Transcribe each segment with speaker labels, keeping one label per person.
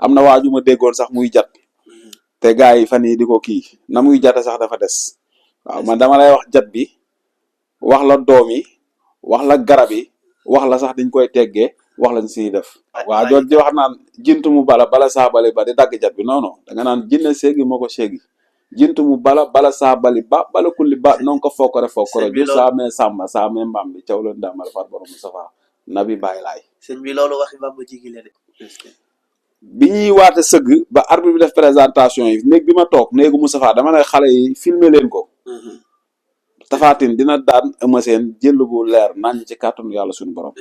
Speaker 1: am na waaju ma déggoon sax muy jat te gars yi fan yi di ko kii na muy jate sax dafa des waaw man dama lay wax jat bi wax la doom yi wax la garab yi wax la sax dañ koy teggee wax lañ siy def waaw doon di wax naan jint mu bala saabali ba di dagg jat bi non non da nga naan jinne séegi moo ko séegi jint mu bala saabali ba bala kulli ba non ko fokkore ju saamee sàmba saamee mbaam bi caw leen daamal fat borom Moustapha nabi bàyyi laay
Speaker 2: sëñ bi loolu waxi Bamba jigi la de
Speaker 1: bi ñuy waate sëgg ba arbitre bi def présentation yi néeg bi ma toog néegu Moustapha dama ne xale yi filmer leen ko Tapha Tine dina daan Eumeu Sène jël bu leer nañ ci kàttanu yàlla suñu borom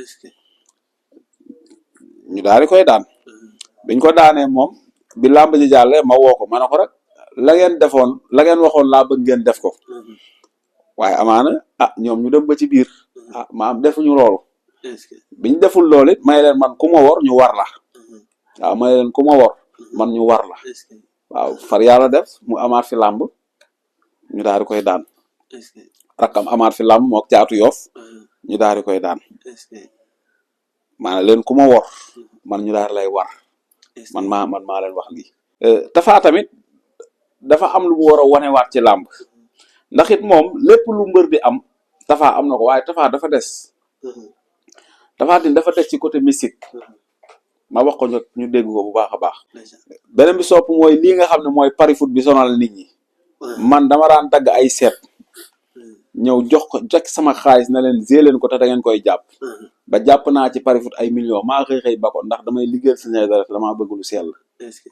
Speaker 1: ñu daal di koy daan biñ ko daanee moom bi làmb ji jàllee ma woo ko ma ne ko rek la ngeen defoon la ngeen waxoon laa bëgg ngeen def ko waaye amaana ñoom ñu dem ba ci biir maam defuñu loolu biñ deful loolu it may leen man ku ma wor ñu war la waaw may leen ku ma wor man ñu war la waaw far yàlla def mu amaat fi làmb ñu daal di koy daan rakkam amaat fi làmb mook caatu yoof ñu daal di koy daan maanaam leen ku ma wor man ñu daal lay war man maa leen wax lii Tapha tamit dafa am lu mu war a wanewaat ci làmb ndax it moom lépp lu mbër di am Tapha am na ko waaye Tapha dafa des Tapha Tine dafa des ci côté mystique ma wax ko ñu dégg ko bu baax a baax beneen bi sopp mooy lii nga xam ne mooy pari foot bi sonal nit ñi man dama daan dagg ay seet ñëw jox sama xaalis na leen gée leen ko te da ngeen koy jàpp ba jàpp naa ci pari foot ay millions maa xëy ba ko ndax damay liggéeyal Seigneur dara damaa bëgg lu sell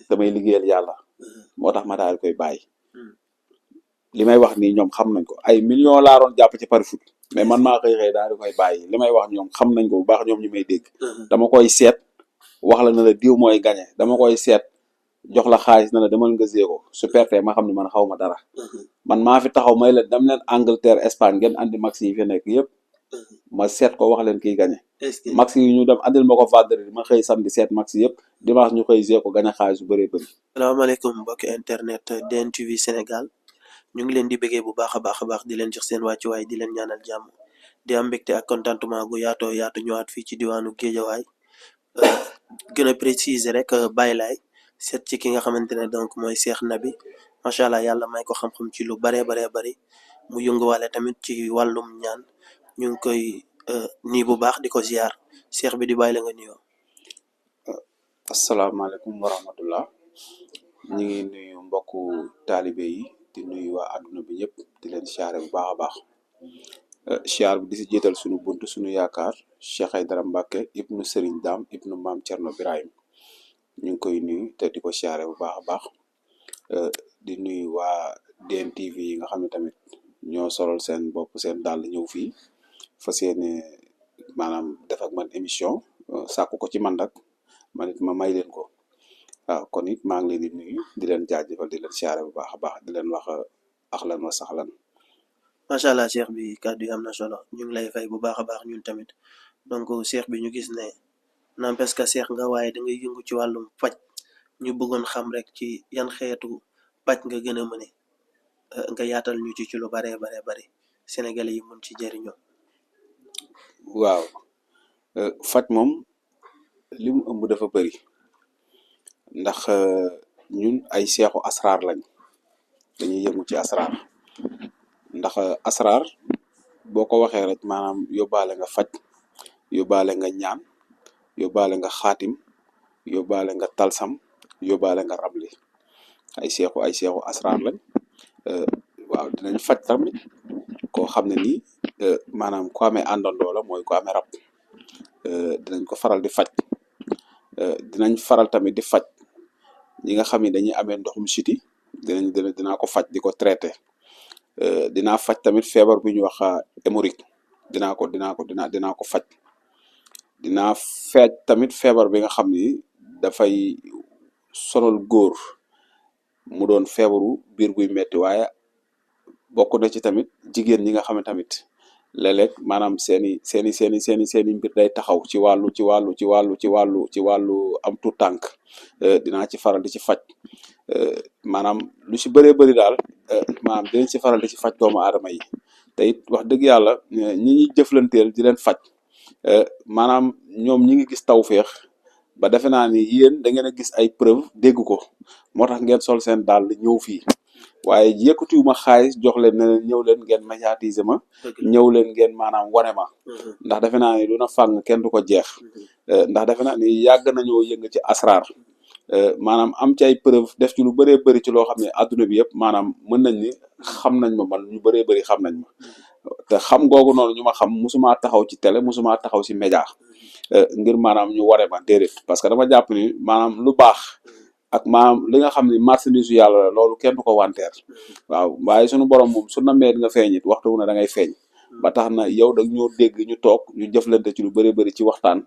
Speaker 1: damay liggéeyal yàlla moo tax ma daal di koy bàyyi li may wax nii ñoom xam nañ ko ay millions laa doon jàpp ci pari foot mais man maa xëy daal di koy bàyyi li may wax ñoom xam nañ ko bu baax ñoom ñu may dégg dama koy seet wax la na la diw mooy gagné dama koy seet jox la xaalis na la demal nga zéro su perte ma xam ne man xaw ma dara man maa fi taxaw may leen dem leen Angleterre Espagne ngeen andi max yi fi nekk yëpp ma seet ko wax leen kiy gagné max yi ñu dem andil ma ko vendredi ma xëy samedi seet max yëpp dimanche ñu xëy zéro ko gagné xaalis bu bëree bëri.
Speaker 2: salaamaaleykum mbokki internet DNTV Sénégal ñu ngi leen di bëggee bu baax a baax di leen jox seen wàccuwaay di leen ñaanal jàmm di am mbégte ak contentement gu yaatu ñëwaat fii ci diwaanu Géejawaay gën a préciser rek Baye Laye seet ci ki nga xamante ne donc mooy Cheikh Naby macha allah yàlla may ko xam-xam ci lu baree bari mu yënguwaale tamit ci wàllum ñaan ñu ngi koy nii bu baax di ko ziar Cheikh bi di bàyyi la nga nuyoo.
Speaker 1: asalaamaaleykum wa rahmatullah ñu ngi nuyu mbokku taalibe yi di nuyu waa àdduna bi ñëpp di leen siyaare bu baax a baax siyaar bi di si jiital suñu bunt suñu yaakaar Cheikh Aïdara Mbacke ibnu Serigne Dame ibnu Maam Thierno Birahim ñu ngi koy nuyu te di ko siyaare bu baax a baax di nuyu waa DNTV yi nga xam ne tamit ñoo solal seen bopp seen dàll ñëw fii fas yéene maanaam def ak man émission sàkku ko ci man nag man it ma may leen ko waaw kon it maa ngi leen di nuyu di leen jaajëfal di leen siyaare bu baax a baax di leen wax axlan wa saxlan.
Speaker 2: macha allah Cheikh bi kàddu yi am na solo ñu ngi lay fay bu baax a baax ñun tamit donc Cheikh bi ñu gis ne n'empêche que Cheikh nga waaye da ngay yëngu ci wàllum paj ñu bëggoon xam rek ci yan xeetu paj nga gën a mëne nga yaatal ñu ci lu baree bari Sénégalais yi mën ci jëriñoo.
Speaker 1: waaw faj moom li mu ëmb dafa bëri ndax ñun ay seexu asraar lañ dañuy yëngu ci asraar ndax asraar boo ko waxee rek maanaam yóbbaale nga faj yóbbaale nga ñaan yóbbaale nga xaatim yóbbaale nga talsam yóbbaale nga rabli ay seexu asraar lañ waaw dinañ faj tamit koo xam ne nii maanaam ku amee àndandoo la mooy ku amee rab dinañ ko faral di faj dinañ faral tamit di faj ñi nga xam ne dañuy amee ndoxum siti dinaa ko faj di ko traité dinaa faj tamit feebar bu ñuy wax hémorroïde dinaa ko faj dinaa faj tamit feebar bi nga xam ni dafay sonal góor mu doon feebaru biir buy metti waaye bokk na ci tamit jigéen ñi nga xam ne tamit léeg-léeg maanaam seeni mbir day taxaw ci wàllu am tu tànk dinaa ci faral di ci faj maanaam lu ci bëree bëri daal maanaam dinañ ci faral di ci faj doomu aadama yi te it wax dëgg yàlla ñi ñuy jëflanteel di leen faj maanaam ñoom ñi ngi gis tawféex ba defe naa ni yéen da ngeen a gis ay preuve dégg ko moo tax ngeen sol seen daal ñëw fii waaye yëkkatiwuma xaalis jox leen ne leen ñëw leen ngeen médiatiser ma ñëw leen ngeen maanaam wane ma ndax defe naa ni lu na fàng kenn du ko jeex ndax defe naa ni yàgg nañoo yëng ci asraar maanaam am ci ay preuve def ci lu bëree bëri ci loo xam ne adduna bi yëpp maanaam mën nañ ni xam nañ ma man ñu bëree bëri xam nañ ma te xam googu noonu ñu ma xam musumaa taxaw ci télé musumaa taxaw ci média ngir maanaam ñu wane ma déedéet parce que dama jàpp ni maanaam lu baax ak maanaam li nga xam ni marchandise yàlla la loolu kenn du ko wanteer waaw waaye sunu borom moom su na mee nga feeñ it waxtu wu ne da ngay feeñ ba tax na yow da ñoo dégg ñu toog ñu jëflante ci lu bëri bëri ci waxtaan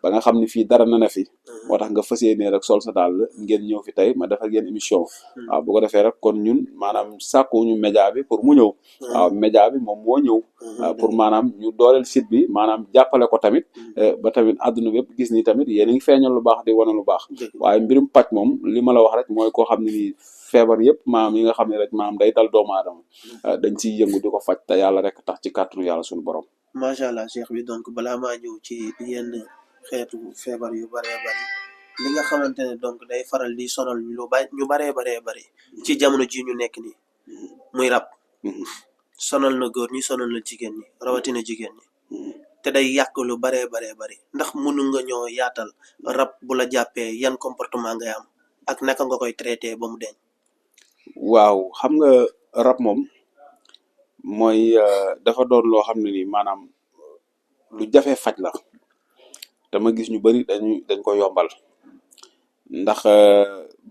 Speaker 1: ba nga xam ni fii dara na ne fi moo tax nga fas yéene rek sol sa daal ngeen ñëw fi tey ma def ak yéen émission waaw bu ko defee rek kon ñun maanaam sàkkuñu média bi pour mu ñëw waaw média bi moom moo ñëw pour maanaam ñu dooleel site bi maanaam jàppale ko tamit ba tamit àdduna bi yëpp gis ni tamit yéen a ngi feeñal lu baax di wane lu baax waaye mbirum paj moom li ma la wax rek mooy koo xam ne nii feebar yëpp maanaam yi nga xam ne rek maanaam day dal doomu aadama dañ ciy yëngu di ko faj te yàlla rek tax ci kàttanu yàlla suñu borom.
Speaker 2: macha allah cheikh bi donc balaa maa ñëw ci yenn xeetu feebar yu bëree bëri li nga xamante ne donc day faral di sonal ñu bëree bëri ci jamono ji ñu nekk nii muy rab. sonal na góor ñi sonal na jigéen ñi rawatina jigéen ñi. te day yàq lu bëree bëri ndax mënu nga ñoo yaatal rab bu la jàppee yan comportement ngay am ak naka nga koy traité ba mu deñ.
Speaker 1: waaw xam nga rab moom mooy dafa doon loo xam ne ni maanaam lu jafe faj la dama gis ñu bëri dañ ko yombal ndax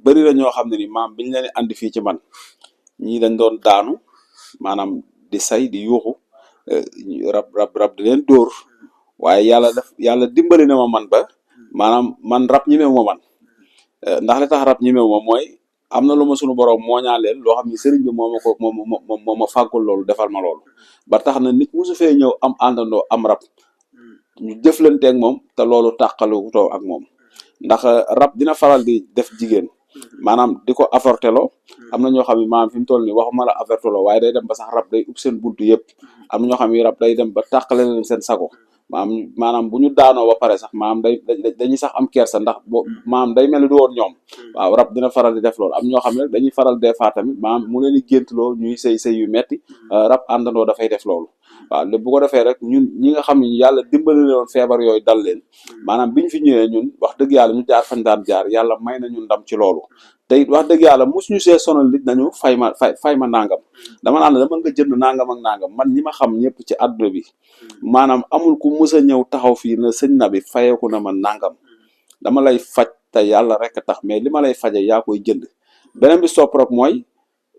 Speaker 1: bëri na ñoo xam ne ni maam biñ leen andi fii ci man ñii dañ doon daanu maanaam di say di yuuxu rab di leen dóor waaye yàlla dimbali na ma man ba maanaam man rab ñemewu ma man ndax li tax rab ñemewu ma mooy am na lu ma sunu borom moo ñaaleel loo xam ne sëriñ bi moo ma fàggul loolu defal ma loolu ba tax na nit musu fee ñëw am àndandoo am rab ñu jëflanteeg moom te loolu tàqalutoo ak moom ndax rab dina faral di def jigéen maanaam di ko avorteloo am na ñoo xam ne maanaam fi mu toll nii waxuma la avorteloo waaye day dem ba sax rab day ub seen buntu yëpp am na ñoo xam ne rab day dem ba tàqale leen seen sago maanaam bu ñu daanoo ba pare sax maanaam dañuy sax am kersa ndax maanaam day mel ni du woon ñoom waaw rab dina faral di def loolu am ñoo xam ne dañuy faral des fois tamit maanaam mu leen di géntuloo ñuy sëy yu metti rab àndandoo dafay def loolu waaw lépp bu ko defee rek ñun ñi nga xam ne yàlla dimbali leen feebar yooyu dal leen maanaam biñ fi ñëwee ñun wax dëgg yàlla ñu jaar fañ daan jaar yàlla may nañu ndam ci loolu te it wax dëgg yàlla mosuñu see sonal nit nañu fay ma nangam dama naan la dama nga jënd nangam ak nangam man ñi ma xam ñëpp ci àdduna bi maanaam amul ku mës a ñëw taxaw fii na sëñ na bi fayeeku na ma nangam dama lay faj te yàlla rek tax mais li ma lay faje yaa koy jënd beneen bi sopp rek mooy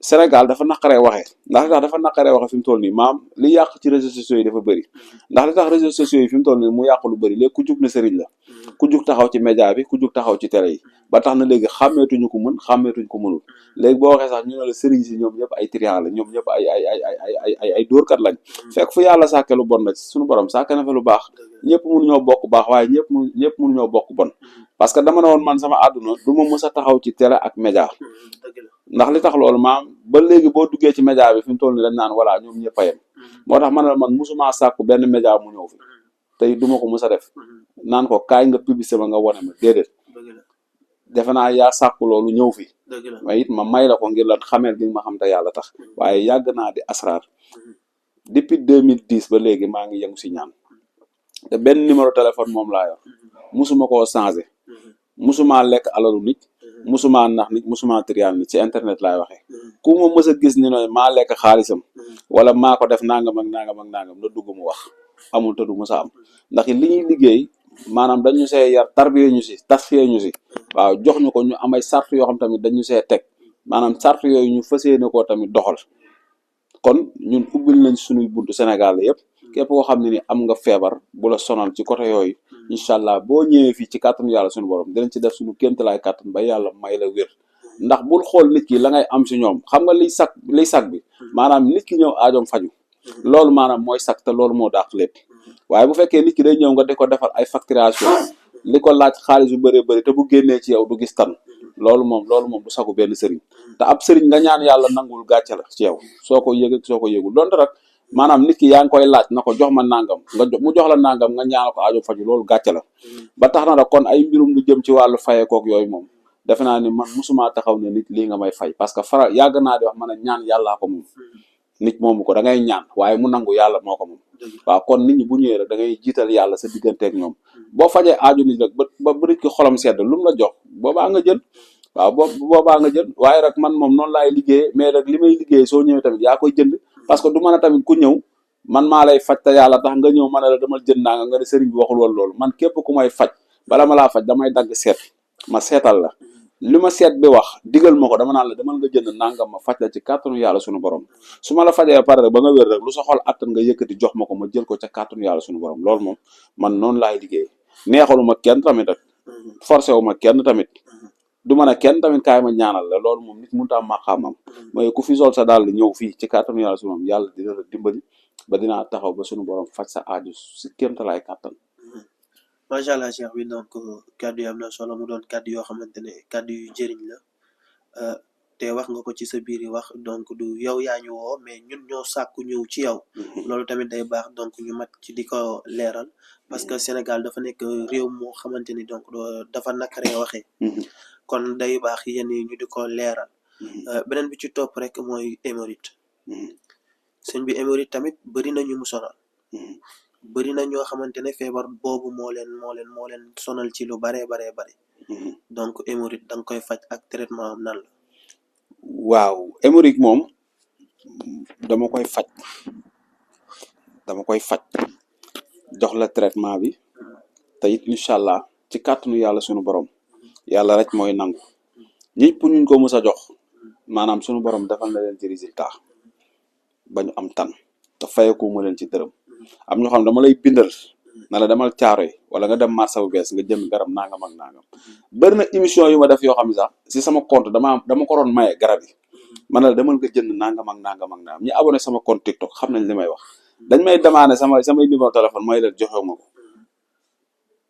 Speaker 1: Sénégal dafa naqaree waxee ndax li tax dafa naqaree waxee fi mu toll nii maam li yàq ci réseaux sociaux yi dafa bëri ndax li tax réseaux sociaux yi fi mu toll nii mu yàq lu bëri léegi ku jug na sëriñ la ku jug taxaw ci média bi ku jug taxaw ci télé yi ba tax na léegi xàmmeetuñu ko mën xàmmeetuñu ko mënul léegi boo waxee sax ñu ne la sëriñ si ñoom ñëpp ay trian la ñoom ñëpp ay dóorkat lañ fekk fu yàlla sàkke lu bon la suñu borom sàkke na fa lu baax ñëpp mënuñoo bokk baax waaye ñëpp mënuñoo bokk bon parce que dama ne woon man sama àdduna du ma mës a taxaw ci télé ak média ndax li tax loolu maam ba léegi boo duggee ci média bi fi mu toll nii dañ naan voilà ñoom ñëpp a yem moo tax man musuma sàkku benn média mu ñëw fi tey du ma ko mës a def naan ko kaay nga publicité ma nga wane ma déedéet defe naa yaa sàkku loolu ñëw fi mais it ma may la ko ngir lan xameel gi ma xam te yàlla tax waaye yàgg naa di asraar depuis 2010 ba léegi maa ngi yëngu si ñaan te benn numéro téléphone moom laa yor musuma koo changé musuma lekk alalu nit musuma nax nit musuma trian nit ci internet laay waxee ku ma mës a gis ni nooy maa lekk xaalisam wala maa ko def nangam ak nangam ak nangam na dugg mu wax amul te du mës a am ndax li ñuy liggéey maanaam dañu see yar tarbiye ñu si tasfiye ñu si waaw jox ñu ko ñu amay sart yoo xam tamit dañu see teg maanaam sart yooyu ñu fas yéene koo tamit doxal kon ñun ubbil nañ suñuy buntu Sénégal yëpp képp koo xam ne ni am nga feebar bu la sonal ci côté yooyu incha allah boo ñëwee fii ci kàttanu yàlla suñu borom dinañ ci def suñu kéemtalaay kàttan ba yàlla may la wér ndax bul xool nit ki la ngay am si ñoom xam nga liy sag bi maanaam nit ki ñëw aajoom faju loolu maanaam mooy sag te loolu moo dàq lépp waaye bu fekkee nit ki day ñëw nga di ko defal ay facturation li ko laaj xaalis yu bëree bëri te bu génnee ci yow du gis tan loolu moom du sagu benn sëriñ te ab sëriñ nga ñaan yàlla nangul gàcce la ci yow soo ko yëgul donte rek maanaam nit ki yaa ngi koy laaj na ko jox ma nangam mu jox la nangam nga ñaanal ko aajo faju loolu gàcce la ba tax na da kon ay mbirum lu jëm ci wàllu fayekook yooyu moom defe naa ni man musuma taxaw ne nit lii nga may fay parce que yàgg naa di wax man a ñaan yàllaa ko moom nit moomu ko da ngay ñaan waaye mu nangu yàlla moo ko moom waaw kon nit ñi bu ñëwee rek da ngay jiital yàlla sa digganteeg ñoom boo fajee aaju nit rek ba nit ki xolam sedd lu mu la jox boobaa nga jël waaw boobaa nga jël waaye rek man moom noonu laay liggéeyee mais rek li may liggéey soo ñëwee tamit yaa koy jënd parce que du mën a tamit ku ñëw man maa lay faj te yàlla tax nga ñëw mën a la demal jënd naa nga ne sëriñ bi waxul woon loolu man képp ku may faj bala ma laa faj damay dagg seet ma seetal la li ma seet bi wax digal ma ko dama naan la demal nga jënd nangam ma faj la ci kàttanu yàlla suñu borom su ma la fajee pare rek ba nga wér rek lu sa xol attan nga yëkkati jox ma ko ma jël ko ca kàttanu yàlla suñu borom loolu moom man noonu laay liggéey neexalu ma kenn tamit rek forcé wu ma kenn tamit du mën a kenn tamit kaay ma ñaanal la loolu moom nit mënut a am maqaamam mooy ku fi sol sa daal ñëw fii ci kàttanu yàlla suñu borom yàlla dina la dimbali ba dinaa taxaw ba suñu borom faj sa aaju si kéemtalaay kàttan.
Speaker 2: macha allah Cheikh bi donc kàddu yi am na solo mu doon kàddu yoo xamante ne kàddu yu jëriñ la te wax nga ko ci sa biir wax donc du yow yaa ñu woo mais ñun ñoo sàkku ñëw ci yow loolu tamit day baax donc ñu mat ci di ko leeral parce que Sénégal dafa nekk réew moo xamante ni donc dafa nakaree waxee kon day baax yéen ñu di ko leeral beneen bi ci topp rek mooy hémorroïde sëñ bi hémorroïde tamit bëri na ñu mu sonal bëri na ñoo xamante ne feebar boobu moo leen sonal ci lu baree bari donc hémorroïde da nga koy faj ak traitement am nan la.
Speaker 1: waaw hémorroïde moom dama koy faj jox la traitement bi te it incha allah ci kàttanu yàlla sunu borom yàlla rek mooy nangu ñëpp ñu ko mës a jox maanaam sunu borom defal na leen ci résultat ba ñu am tan te fayeku ma leen ci dërëm am ñoo xam dama lay bindal na la demal Caaroy wala nga dem marché bu bees nga jënd garab nangam ak nangam bëri na émission yu ma def yoo xam ne sax si sama compte dama ko doon maye garab yi man la demal nga jënd nangam ak nangam ñi abonné sama compte TikTok xam nañ li may wax dañ may demandé samay numéro téléphone may leen joxe ma ko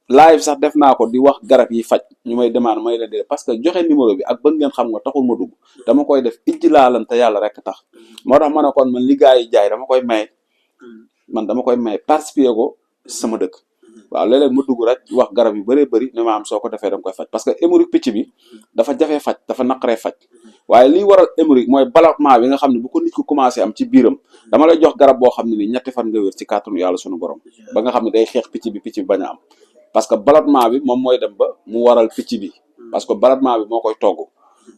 Speaker 1: live sax def naa ko di wax garab yi faj ñu may demandé may leen di parce que joxe numéro bi ak bëgg ngeen xam nga taxul ma dugg dama koy def ijji laalan te yàlla rek tax moo tax ma ne kon man li gars yi jaay dama koy maye participer ko sama dëkk waaw léeg-léeg ma dugg rek wax garab yu bëree bëri ne ma am soo ko defee danga koy faj parce que hémorroïde picc bi dafa jafee faj dafa naqaree faj waaye liy waral hémorroïde mooy ballonnement bi nga xam ne bu ko nit ko commencé am ci biiram dama lay jox garab boo xam ne nii 3 fan nga wér ci kàttanu yàlla sunu borom ba nga xam ne day xeex picc bi bañ a am parce que ballonnement bi moom mooy dem ba mu waral picc bi parce que ballonnement bi moo koy togg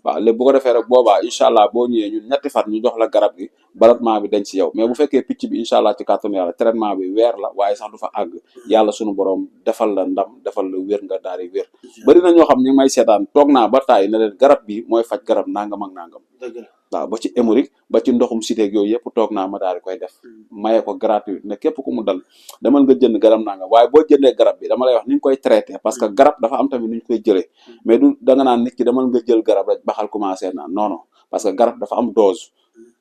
Speaker 1: waaw léegi bu ko defee rek boobaa incha allah boo ñëwee ñun 3 fan ñu jox la garab gi ballonnement bi dañ ci yow mais bu fekkee picc bi incha allah ci kàttanu yàlla traitement bi weer la waaye sax du fa àgg yàlla sunu borom defal la ndam defal la wér nga daal di wér bëri na ñoo xam ñu ngi may seetaan toog naa ba taay ne leen garab bi mooy faj garab nangam ak nangam waaw ba ci hémorroïde ba ci ndoxum siteeg yooyu yëpp toog naa ma daal di koy def maye ko gratuit ne képp ku mu dal demal nga jënd garab nangam waaye boo jëndee garab bi dama lay wax ni ñu koy traité parce que garab dafa am tamit ni ñu koy jëlee mais du da nga naan nit ki demal nga jël garab rek baxal commencé naan non parce que garab dafa am dose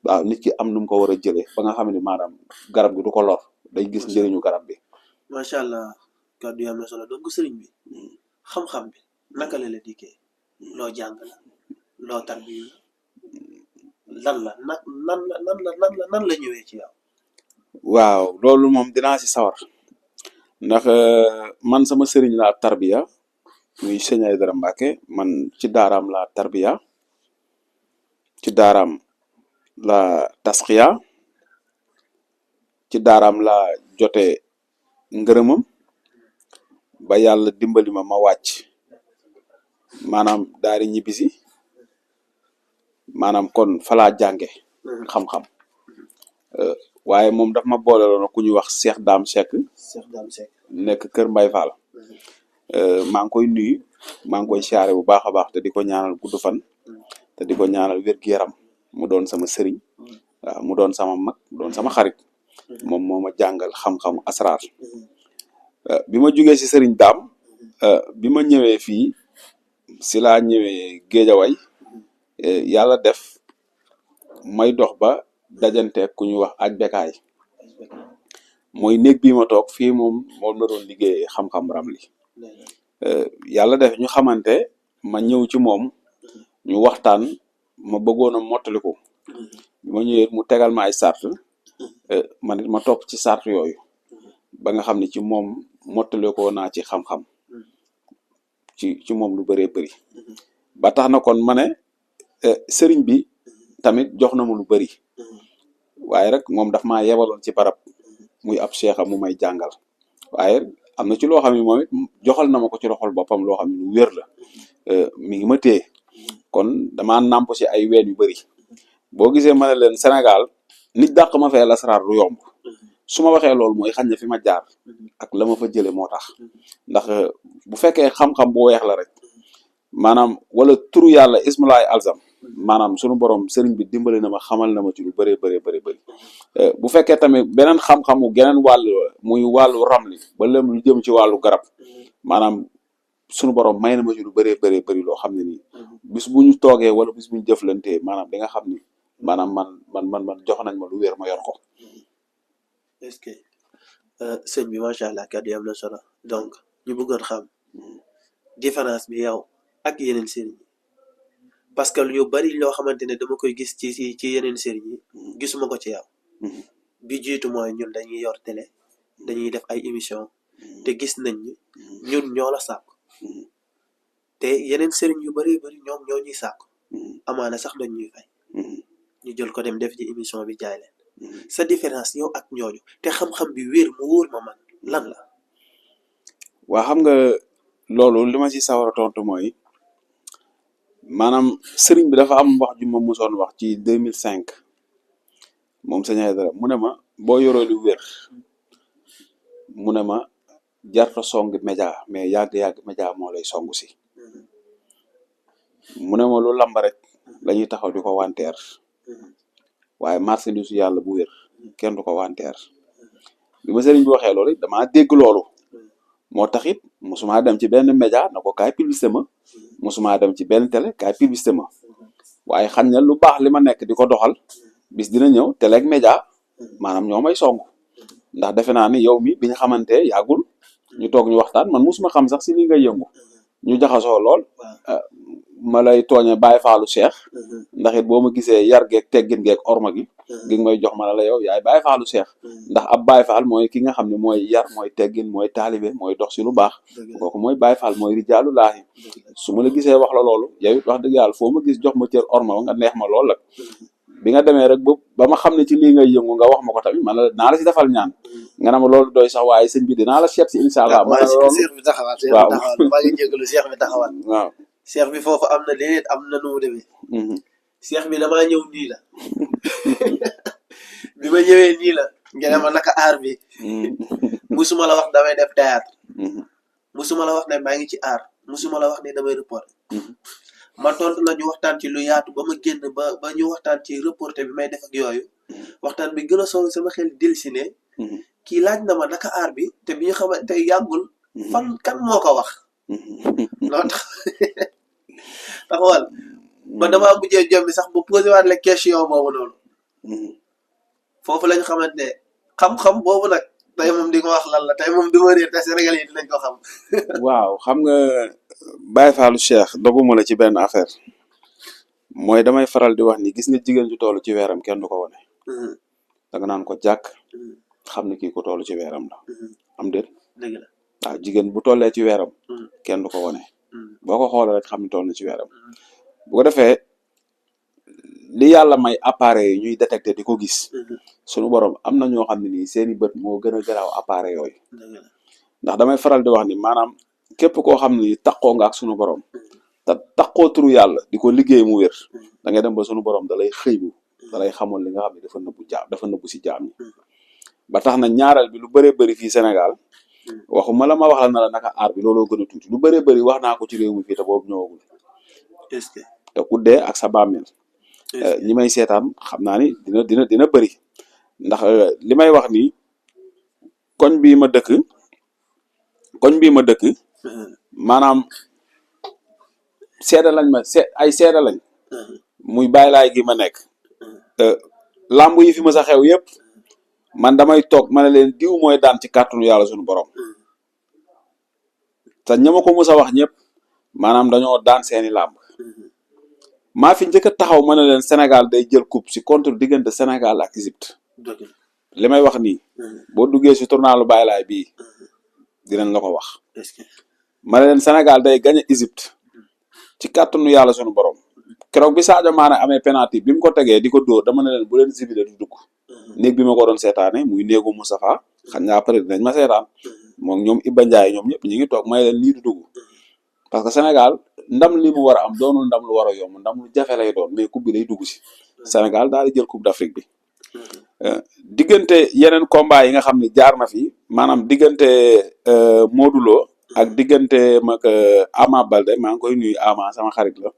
Speaker 1: waaw nit ki am nu mu ko war a jëlee ba nga xam ne maanaam garab gi du ko lor day gis njëriñu garab bi.
Speaker 2: macha allah kàddu yi am na solo donc sëriñ bi xam-xam bi naka la dikkee loo jàng la loo tarbi lan la ñëwee ci yow.
Speaker 1: waaw loolu moom dinaa si sawar ndax man sama sëriñ laa tarbiya muy sëñ Aïdara Mbacke man ci daaraam laa tarbiya ci daaraam la tasxiya ci daaraam laa jote ngërëmam ba yàlla dimbali ma wàcc maanaam daari ñibbisi maanaam kon falaa jànge xam-xam waaye moom daf ma boole loon ku ñuy wax Cheikh Dame Seck nekk Kër Mbay Fall maa ngi koy nuyu maa ngi koy siyaare bu baax a baax te di ko ñaanal gudd fan te di ko ñaanal wér-gu-yaram mu doon sama sëriñ waaw mu doon sama mag mu doon sama xarit moom moo ma jàngal xam-xamu asraar bi ma jugee si sëriñ Dame bi ma ñëwee fii si laa ñëwee Géejawaay yàlla def may dox ba dajanteeg ku ñuy wax aj bekaay mooy néeg bii ma toog fii moom la doon liggéeyee xam-xam ramli yàlla def ñu xamante ma ñëw ci moom ñu waxtaan ma bëggoon a mottali ko bi ma ñëwee mu tegal ma ay sart man it ma topp ci sart yooyu ba nga xam ne ci moom mottale ko naa ci xam-xam ci moom lu bëree bëri ba tax na kon ma ne sëriñ bi tamit jox na ma lu bëri waaye rek moom daf maa yebaloon ci barab muy ab cheikh mu may jàngal waaye am na ci loo xam ne moom it joxal na ma ko ci loxol boppam loo xam ne lu wér la mi ngi ma téye kon damaa nàmp si ay ween yu bëri boo gisee ma ne leen Sénégal nit dàq ma fee lasaraar du yomb su ma waxee loolu mooy xañ na fi ma jaar ak la ma fa jële moo tax ndax bu fekkee xam-xam bu weex la rek maanaam wala turu yàlla ismulaay alzam maanaam sunu borom sëriñ bi dimbali na ma xamal na ma ci lu bëree bëri bu fekkee tamit beneen xam-xamu geneen wàll muy wàllu ramli ba lëm lu jëm ci wàllu garab maanaam sunu borom may na ma ci lu bëree bëri loo xam ne nii bis bu ñu toogee wala bis bu ñu jëflantee maanaam di nga xam ni maanaam man jox nañ ma lu wér ma yor ko.
Speaker 2: est-ce que sëñ bi macha allah kàddu yi am na solo donc ñu bëggoon xam différence bi yow ak yeneen sëriñ yi parce que lu bari loo xamante ne dama koy gis ci yeneen sëriñ yi gisuma ko ci yow. bi jiitu mooy ñun dañuy yor télé dañuy def ay émission te gis nañ ni ñun ñoo la sàkk te yeneen sëriñ yu bari ñoom ñoo ñuy sàkk amaana sax dañ ñuy fay ñu jël ko dem def ci émission bi jaay leen sa différence yow ak ñooñu te xam-xam bi wér mu wóor ma man lan la.
Speaker 1: waa xam nga loolu li ma ci sawar a tontu mooy maanaam sëriñ bi dafa am wax ju ma mosoon wax ci 2005 moom sëñ Aydara mu ne ma boo yoroo lu wér mu ne ma jarta song média mais yàgg-yàgg média moo lay song si mu ne ma lu lamba rek lañuy taxaw di ko wanteer waaye marchandise yàlla bu wér kenn du ko wanteer bi ma sëriñ bi waxee loolu it damaa dégg loolu moo tax it mosuma dem ci benn média na ko kaay publicité ma mosuma dem ci benn télé kaay publicité ma waaye xam ne lu baax li ma nekk di ko doxal bis dina ñëw télé ak média maanaam ñoo may song ndax defe naa ni yow mi bi ñu xamante yàggul ñu toog ñu waxtaan man mosuma xam sax si li nga yëngu ñu jaxasoo lool ma lay tooñe bàyyi faalu Cheikh ndax it boo ma gisee yar geeg teggin geeg orma gi gi may jox ma la yow yaay bàyyi faalu Cheikh ndax ab bàyyi faal mooy ki nga xam ne mooy yar mooy teggin mooy taalibe mooy dox si lu baax kooku mooy bàyyi faal mooy rijaalu laahi su ma la gisee wax la loolu yow it wax dëgg yàlla foo ma gis jox ma cër orma nga neex ma lool la bi nga demee rek ba ma xam ne ci lii ngay yëngu nga wax ma ko tamit man la naa la si defal ñaan nga ne ma loolu doy sax waaye sëñ bi dinaa la seet si incha allah.
Speaker 2: Cheikh bi taxawaat waaw maa ngi jégalu Cheikh bi taxawaat.
Speaker 1: waaw
Speaker 2: Cheikh bi foofu am na leneen am na nu mu demee. Cheikh bi damaa ñëw nii la bi ma ñëwee nii la nga ne ma naka aar bi musuma la wax damay def théâtre musuma la wax ne maa ngi ci aar musuma la wax ne damay reporter ma tontu la ñu waxtaan ci lu yaatu ba ma génn ba ñu waxtaan ci reporter bi may def ak yooyu waxtaan bi gën a solo sama xel dellusi ne kii laaj na ma naka aar bi te bi ñu xamante yàggul fan kan moo ko wax loo tax taxawal ba damaa mujjee jombi sax bu posé waat la question boobu noonu foofu lañ xamante ne xam-xam boobu nag tey moom di nga wax lan la tey moom du ma réer te Sénégal yi dinañ ko xam.
Speaker 1: waaw xam nga Baye Fallou Cheikh doguma la ci benn affaire mooy damay faral di wax ni gis nga jigéen ju toll ci weeram kenn du ko wane. da nga naan ko jàkk xam ne kii ko toll ci weeram la. am déet.
Speaker 2: dëgg la
Speaker 1: waaw jigéen bu tollee ci weeram. kenn du ko wane. boo ko xoolee rek xam ne toll na ci weeram. bu ko defee li yàlla may appareil yi ñuy détecté di ko gis. sunu borom am na ñoo xam ne nii seeni bët moo gën a garaaw appareil yooyu. ndax damay faral di wax ni maanaam képp koo xam ne takkoo nga ak sunu borom. te takkoo turu yàlla di ko liggéey mu wér. da ngay dem ba sunu borom da lay xëy bu da lay xamoon li nga xam ne dafa nëbbu si jaam ñi. ba tax na ñaareel bi lu bëree bëri fii Sénégal. waxuma la ma wax la na la naka aar bi looloo gën a tuuti lu bëree bëri wax naa ko ci réew mi fii te boobu ñëwagul.
Speaker 2: est-ce que
Speaker 1: te ku dee ak sa bàmmeel. ñi may seetaan xam naa ni dina bëri ndax li may wax ni koñ bii ma dëkk maanaam seede lañ ay seede lañ muy bàyyi laay gi ma nekk làmb yi fi ma sa xew yëpp man damay toog ma ne leen diw mooy daan ci kàttanu yàlla suñu borom te ñama ko mës a wax ñëpp maanaam dañoo daan seeni làmb maa fi njëkk a taxaw ma ne leen Sénégal day jël coupe si contre diggante Sénégal ak Égypte li may wax nii boo duggee si tournalu Baye Laye bii dinañ la ko wax.
Speaker 2: est-ce que
Speaker 1: ma ne leen Sénégal day gagné Égypte ci kàttanu yàlla sunu borom keroog bi Sadio Mané amee penalty bi mu ko tegee di ko dóor dama ne leen bu leen zibilé du dugg néeg bi ma ko doon seetaane muy néegu Moustapha xam nga après dinañ ma seetaan moom ñoom Iba Ndiaye ñoom ñëpp ñu ngi toog may leen lii du dugg parce que Sénégal ndam li mu war a am doonul ndam lu war a yomb ndam lu jafe lay doon mais coupe bi day dugg si Sénégal daal di jël coupe d'Afrique bi. diggante yeneen combat yi nga xam ni jaar na fi maanaam diggante Modou Lo ak diggante mag Ama Balde maa ngi koy nuyu Ama sama xarit la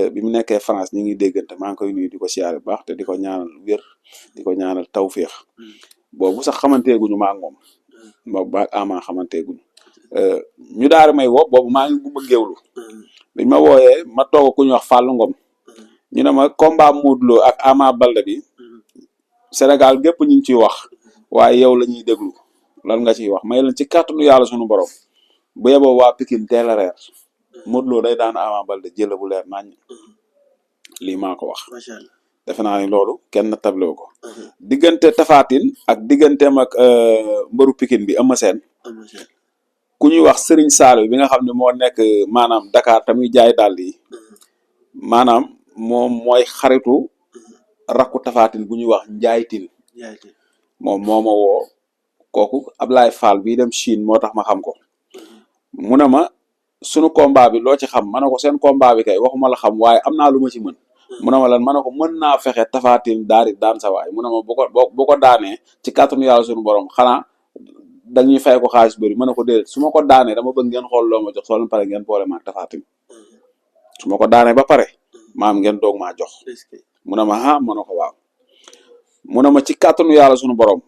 Speaker 1: bi mu nekkee France ñu ngi déggante maa ngi koy nuyu di ko siyaare bu baax te di ko ñaanal wér di ko ñaanal tawféex boobu sax xamanteeguñu maa ngi moom boobu ba Ama xamanteeguñu ñu daal may woo boobu maa ngi gumba géewlu biñ ma wooyee ma toog ku ñu wax Fallou Ngom ñu ne ma combat Modou Lo ak Ama Balde bi Sénégal gépp ñu ngi ciy wax waaye yow la ñuy déglu lan nga ciy wax may leen ci kàttanu yàlla sunu borom bu yeboo waa Pikine teel a reer Modou Lo day daan Ama Balde jël bu leer nañ lii maa ko wax.
Speaker 2: macha allah
Speaker 1: defe naa ni loolu kenn table ko. diggante Tapha Tine ak digganteem ak mbëru Pikine bi Eumeu Sène ku ñuy wax Serigne Saliou bi nga xam ne moo nekk maanaam Dakar tamuy jaay dàll yi maanaam moom mooy xaritu. rakku Tapha Tine bu ñuy wax Njaay Tine moom moo ma woo kooku Ablaye Fall bii dem Chine moo tax ma xam ko mu ne ma sunu combat bi loo ci xam ma ne ko seen combat bi kay waxuma la xam waaye am naa lu ma ci mën mu ne ma lan ma ne ko mën naa fexe Tapha Tine daal di daan sa waay mu ne ma bu ko daanee ci kàttanu yàlla sunu borom xanaa dañuy fay ko xaalis bëri ma ne ko déedéet su ma ko daanee dama bëgg ngeen xool loo ma jox soo leen pare ngeen boole ma ak Tapha Tine su ma ko daanee ba pare maam ngeen doog maa jox. mu ne ma ah ma ne ko waaw mu ne ma ci kàttanu yàlla sunu borom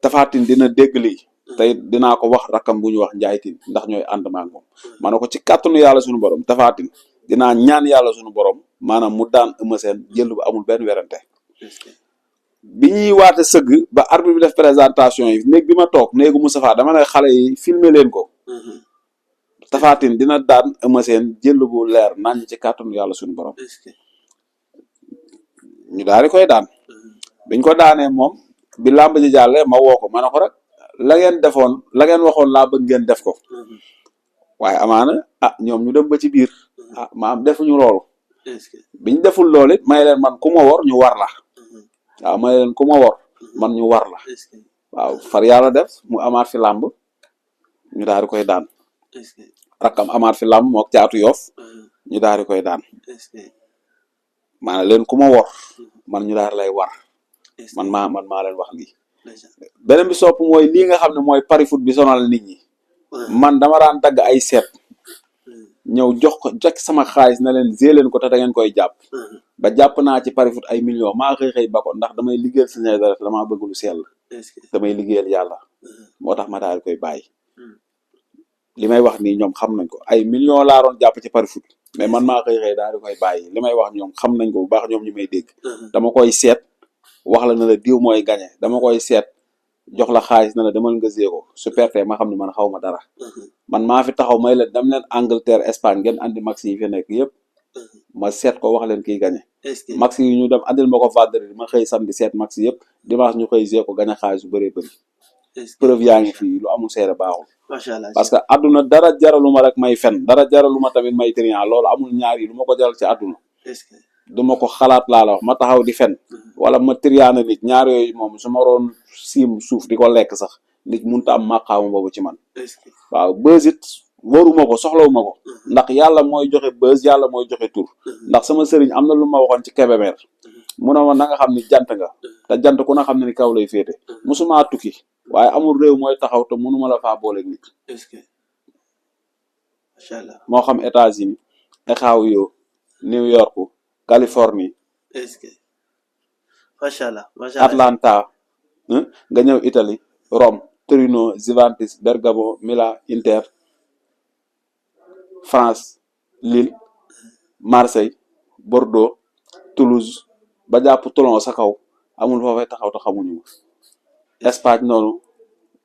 Speaker 1: Tapha Tine dina dégg lii tey dinaa ko wax rakam bu ñu wax Njaay Tine ndax ñooy ànd maag moom ma ne ko ci kàttanu yàlla sunu borom Tapha Tine dinaa ñaan yàlla sunu borom maanaam mu daan Eumeu Sène jël bu amul benn werante bi ñuy waate sëgg ba arbitre bi def présentation yi néeg bi ma toog néegu Moustapha dama ne xale yi filmer leen ko Tapha Tine dina daan Eumeu Sène jël bu leer nañ ci kàttanu yàlla sunu borom. ñu daal di koy daan biñ ko daanee moom bi làmb ji jàllee ma woo ko ma ne ko rek la ngeen defoon la ngeen waxoon laa bëgg ngeen def ko waaye amaana ñoom ñu dem ba ci biir maam defuñu loolu biñ deful loolu it may leen man ku ma wor ñu war la waaw may leen ku ma wor man ñu war la waaw far yàlla def mu amaat fi làmb ñu daal di koy daan rakkam amaat fi làmb mook Caatu Yoff ñu daal di koy daan maanaam leen ku ma wor man ñu daal lay war man maa leen wax lii beneen bi sopp mooy lii nga xam ne mooy pari foot bi sonal nit ñi man dama daan dagg ay seet ñëw jox sama xaalis na leen gée leen ko te da ngeen koy jàpp ba jàpp naa ci pari foot ay millions maa xëy ba ko ndax damay liggéeyal Seigneur dara damaa bëgg lu sell damay liggéeyal yàlla moo tax ma daal koy bàyyi li may wax nii ñoom xam nañ ko ay millions laa doon jàpp ci pari foot mais man maa xëy daal di koy bàyyi li may wax ñoom xam nañ ko bu baax ñoom ñu may dégg dama koy seet wax la na la diw mooy gagné dama koy seet jox la xaalis na la demal nga zéro su perte ma xam ne man xaw ma dara man maa fi taxaw may leen dem leen Angleterre Espagne ngeen andi max yi fi nekk yëpp ma seet ko wax leen kiy gagné max yi ñu dem andil ma ko vendredi ma xëy samedi seet max yëpp dimanche ñu xëy zéro ko gagné xaalis bu bëree bëri preuve yaa ngi fii lu amul seere baaxul parce que adduna dara jaraluma rek may fen dara jaraluma tamit may trian loolu amul ñaar yi lu ma ko jaral ci adduna duma ko xalaat laa la wax ma taxaw di fen wala ma triana nit ñaar yooyu moom su ma roon siim suuf di ko lekk sax nit mënut a am màqaama boobu ci man waaw buzz it waruma ko soxlawuma ko ndax yàlla mooy joxe buzz yàlla mooy joxe tur ndax sama sëriñ am na lu ma waxoon ci Kébémer mu ne ma na nga xam ni jant nga te jant ku na xam ne ni kaw lay féete musuma tukki waaye amul réew mooy taxaw te mënuma la faa booleeg nit
Speaker 2: macha allah
Speaker 1: moo xam États-Unis Ohio New York Californie
Speaker 2: macha allah macha allah
Speaker 1: Atlanta nga ñëw Italie Rome Torino Juventus Bergamo Milan Inter France Lille Marseille Bordeaux Toulouse ba jàpp Toulon sa kaw amul foo fay taxaw te xamuñu ma Espagne noonu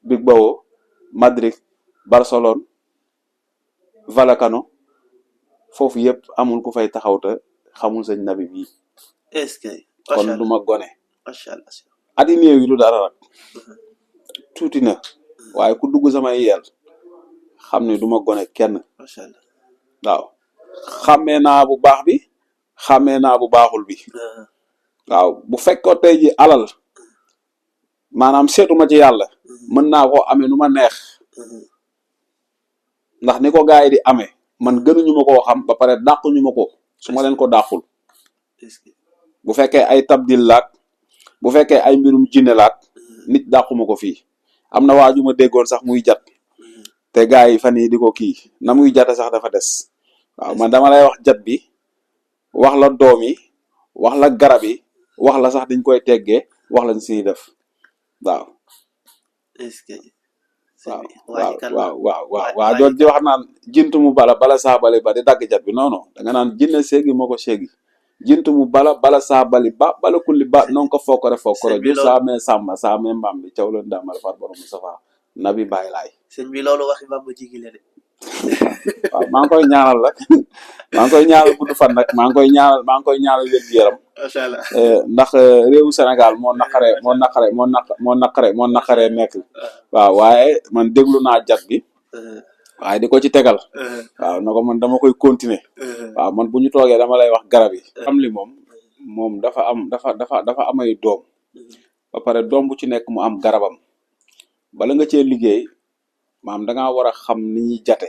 Speaker 1: Bilbao Madrid Barcelone Vallecano foofu yëpp amul ku fay taxaw te xamul sëñ nabi bii
Speaker 2: est-ce que
Speaker 1: kon du ma gone
Speaker 2: macha allah
Speaker 1: ati néew yi du dara rek tuuti na waaye ku dugg samay yel xam ne du ma gone kenn
Speaker 2: macha allah.
Speaker 1: waaw xàmmee naa bu baax bi xàmmee naa bu baaxul bi waaw bu fekkoo tey ji alal maanaam seetuma ci yàlla mën naa koo amee nu ma neex ndax ni ko gars yi di amee man gënuñu ma koo xam ba pare dàquñu ma ko su ma leen ko dàqul bu fekkee ay tabdil laat bu fekkee ay mbirum jinne laat nit dàquma ko fii am na waaju ma déggoon sax muy jat te gars yi fan yi di ko kii na muy jate sax dafa des waaw man dama lay wax jat bi wax la doom yi wax la garab yi wax la sax dañ koy teggee wax lañ siy def waaw
Speaker 2: est-ce que
Speaker 1: waaw doon di wax naan jint mu bala saabali ba di dagg jat bi non non da nga naan jinne séegi moo ko séegi jint mu bala saabali ba bala kulli ba non ko fokkore ju saamee sàmba saamee mbaam bi caw leen daamal far borom Mustafa nabi bàyyi laay
Speaker 2: sëñ bi loolu waxi Bamba jigi la de
Speaker 1: waaw maa ngi koy ñaanal rek maa ngi koy ñaanal gudd fan rek maa ngi koy ñaanal wér-gu-yaram
Speaker 2: macha allah
Speaker 1: ndax réewu Sénégal moo naqaree nekk waaw waaye man déglu naa jat bi waaye di ko ci tegal waaw na ko man dama koy continuer waaw man bu ñu toogee dama lay wax garab yi am li moom dafa am ay doom ba pare doom bu ci nekk mu am garabam bala nga cee liggéey maam da ngaa war a xam ni ñuy jate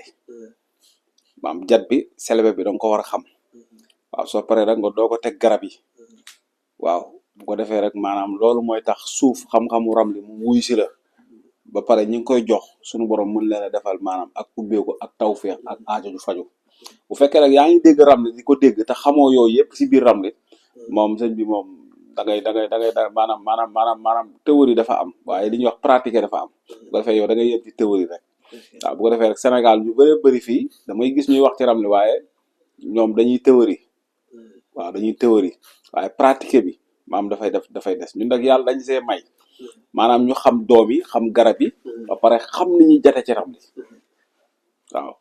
Speaker 1: maam jat bi selebe bi da nga ko war a xam waaw soo paree rek nga doo ko teg garab yi waaw bu ko defee rek maanaam loolu mooy tax suuf xam-xamu ram li mu wuy si la ba pare ñi ngi koy jox suñu borom mën leen a defal maanaam ak ubbeeku ak tawféex ak aajo ju faju bu fekkee rek yaa ngi dégg ram li di ko dégg te xamoo yooyu yëpp si biir ram li moom sëñ bi moom da ngay maanaam théorie dafa am waaye li ñuy wax pratiquer dafa am bu ko defee yow da ngay yem ci théorie rek waaw bu ko defee rek Sénégal ñu bëri fii damay gis ñuy wax ci ram li waaye ñoom dañuy théorie waaw dañuy théorie waaye pratiquer bi maam dafay des ñun nag yàlla dañ see may maanaam ñu xam doom yi xam garab yi ba pare xam ni ñuy jate ci ram li waaw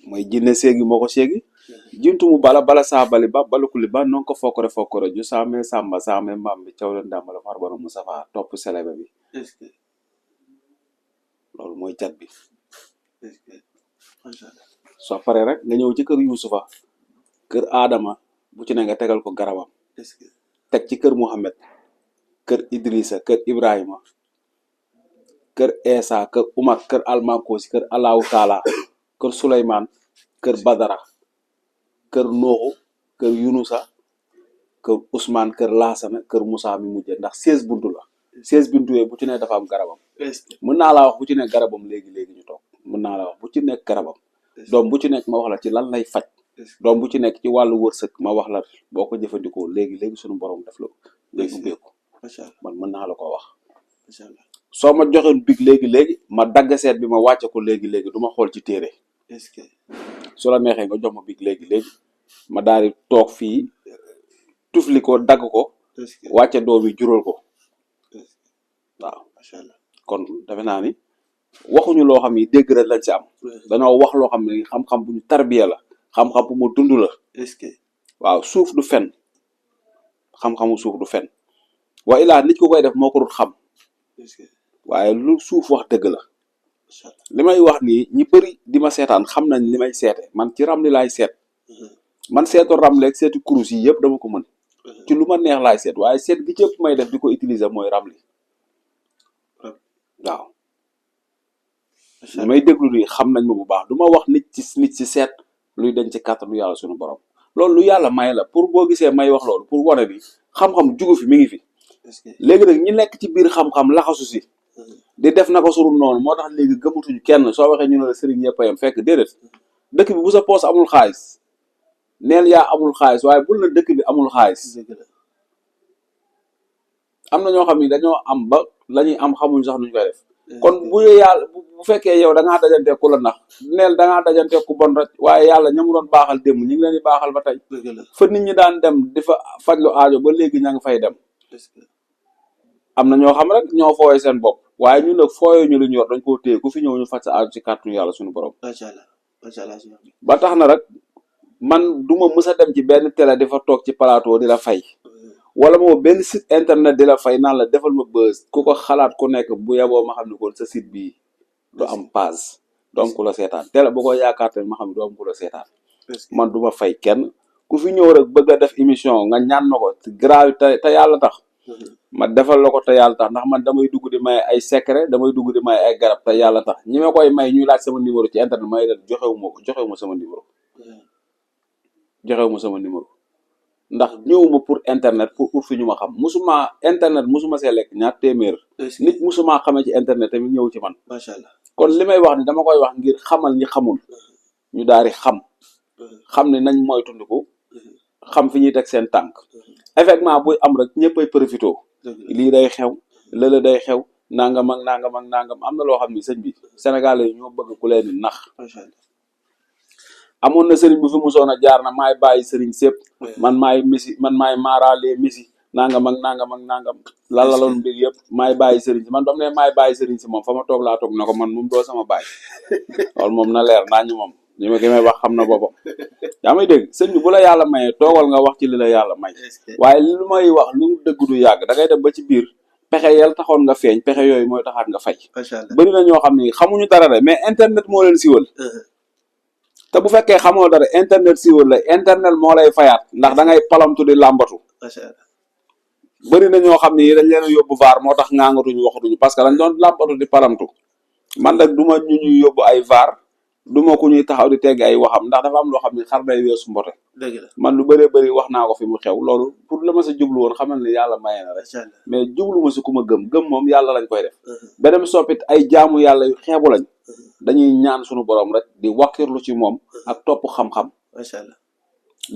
Speaker 1: mooy jinne séegi moo ko séegi jintu mu bala saabali ba balakuli ba non ko fokkore ju saamee sàmba saamee mbaam bi caw leen dàmbala far borom Mustafa topp selebe bi loolu mooy jat bi soo paree rek nga ñëw ci kër Yuusufa kër Adama bu ci ne nga tegal ko garabam teg ci kër Muhammad kër Idrissa kër Ibrahima kër Esa kër Umar kër Almakosi kër Allahu Taala kër Suleymaan kër Badara kër Nooxu kër Yunusa kër Ousmane kër Laasana kër Moussa mi mujjee ndax 16 buntu la 16 buntu yooyu bu ci ne dafa am garabam mën naa laa wax bu ci nekk garabam léegi ñu toog mën naa la wax bu ci nekk garabam doom bu ci nekk ma wax la ci lan lay faj doom bu ci nekk ci wàllu wërsëg ma wax la boo ko jëfandikoo léegi suñu borom def la ngay ubbeeku man mën naa la ko wax soo ma joxoon big léegi ma dagg seet bi ma wàcce ko léegi du ma xool ci téere su la neexee nga jox ma big léegi ma daal di toog fii tufli ko dagg ko wàcce doom yi jural ko waaw kon defe naa ni waxuñu loo xam ni dégg rek lañ ci am dañoo wax loo xam ne xam-xam bu ñu tarbiya la xam-xam bu mu dund la waaw suuf du fen xam-xamu suuf du fen wa ilaa nit ko koy def moo ko dul xam waaye lu suuf wax dëgg la li may wax nii ñi bëri di ma seetaan xam nañ li may seete man ci ram li laay seet man seetu ram leeg seetu kurus yi yëpp dama ko mën ci lu ma neex laay seet waaye seet gi ci ëpp may def di ko utiliser mooy ram li waaw li may déglu nii xam nañ ma bu baax du ma wax nit ci seet luy dañ ci kàttanu yàlla suñu borom loolu lu yàlla may la pour boo gisee may wax loolu pour wane ni xam-xam jugu fi mi ngi fi léegi nag ñi nekk ci biir xam-xam laxasu si di def na ko surul noonu moo tax léegi gëmatuñu kenn soo waxee ñu ne la sëriñ ñëpp a yem fekk déedéet dëkk bi bu sa poos amul xaalis neel yaa amul xaalis waaye bul na dëkk bi amul xaalis am na ñoo xam ni dañoo am ba la ñuy am xamuñ sax nuñ koy def kon bu yàlla bu fekkee yow da ngaa dajante ku la nax neel da ngaa dajante ku bon rek waaye yàlla ña mu doon baaxal démb ñu ngi leen di baaxal ba tey fa nit ñi daan dem di fa fajlu aajo ba léegi ña ngi fay dem am na ñoo xam rek ñoo fooyee seen bopp waaye ñun nag fooyee ñu lu ñu yor dañ koo téye ku fi ñëw ñu faj sa aajo ci kàttanu yàlla suñu borom ba tax na rek man duma mës a dem ci benn télé di fa toog ci plateau di la fay wala moo benn site internet di la fay naan la defal ma buzz ku ko xalaat ku nekk bu yeboo ma xam ne kon sa site bii du am page du am ku la seetaan télé bu ko yaakaar te ma xam ne du am ku la seetaan man du ma fay kenn ku fi ñëw rek bëgg a def émission nga ñaan ma ko grave te yàlla tax ma defal la ko te yàlla tax ndax man damay dugg di may ay secret damay dugg di may ay garab te yàlla tax ñi ma koy may ñuy laaj sama numéro ci internet may leen joxewu ma sama numéro joxewu ma sama numéro ndax ñëwuma pour internet pour fi ñu ma xam musuma internet musuma see lekk ñaar téeméer nit musuma xamee ci internet tamit ñëw ci man
Speaker 2: macha allah
Speaker 1: kon li may wax ni dama koy wax ngir xamal ñi xamul ñu daal di xam ne nañ moytundiku xam fi ñuy teg seen tànk effectivement buy am rek ñëppay profité lii day xew lële day xew nangam ak nangam ak nangam am na loo xam ni sëñ bi Sénégalais yi ñoo bëgg ku leen di nax amoon na sëriñ bu fi musoon a jaar na maay bàyyi sëriñ sépp man maay misi man maay maaraalee misi nangam ak nangam ak nangam lalaloon mbir yëpp maay bàyyi sëriñ si man ba mu ne maay bàyyi sëriñ si moom fa ma toog laa toog na ko man moom doo sama bàyyi loolu moom na leer naa ñu moom li ma gi may wax xam na boppam yaa may dégg sëñ bi bu la yàlla mayee toogal nga wax ci li la yàlla may waaye lu may wax lu dëgg du yàgg da ngay dem ba ci biir pexe yel taxoon nga feeñ pexe yooyu mooy taxaat nga fay bëri na ñoo xam ne xamuñu dara de mais internet moo leen siwal te bu fekkee xamoo dara internet siwal la internet moo lay fayaat ndax da ngay palamtu di làmbatu bëri na ñoo xam ne dañ leen a yóbbu vaar moo tax ngaangatuñu waxatuñu parce que dañ doon làmbatu di palamtu man nag du ma ñu ñuy yóbbu ay vaar du ma ku ñuy taxaw di tegg ay waxam ndax dafa am loo xam ne xar day weesu mbote
Speaker 2: dëgg la
Speaker 1: man lu bëree bëri wax naa ko fi mu xew loolu pour la ma sa jublu woon xamal ne yàlla maye na rek mais jublu ma si ku ma gëm moom yàlla lañ koy def beneen soppit ay jaamu yàlla yu xeebu lañ dañuy ñaan suñu borom rek di wakkirlu ci moom ak topp xam-xam
Speaker 2: macha allah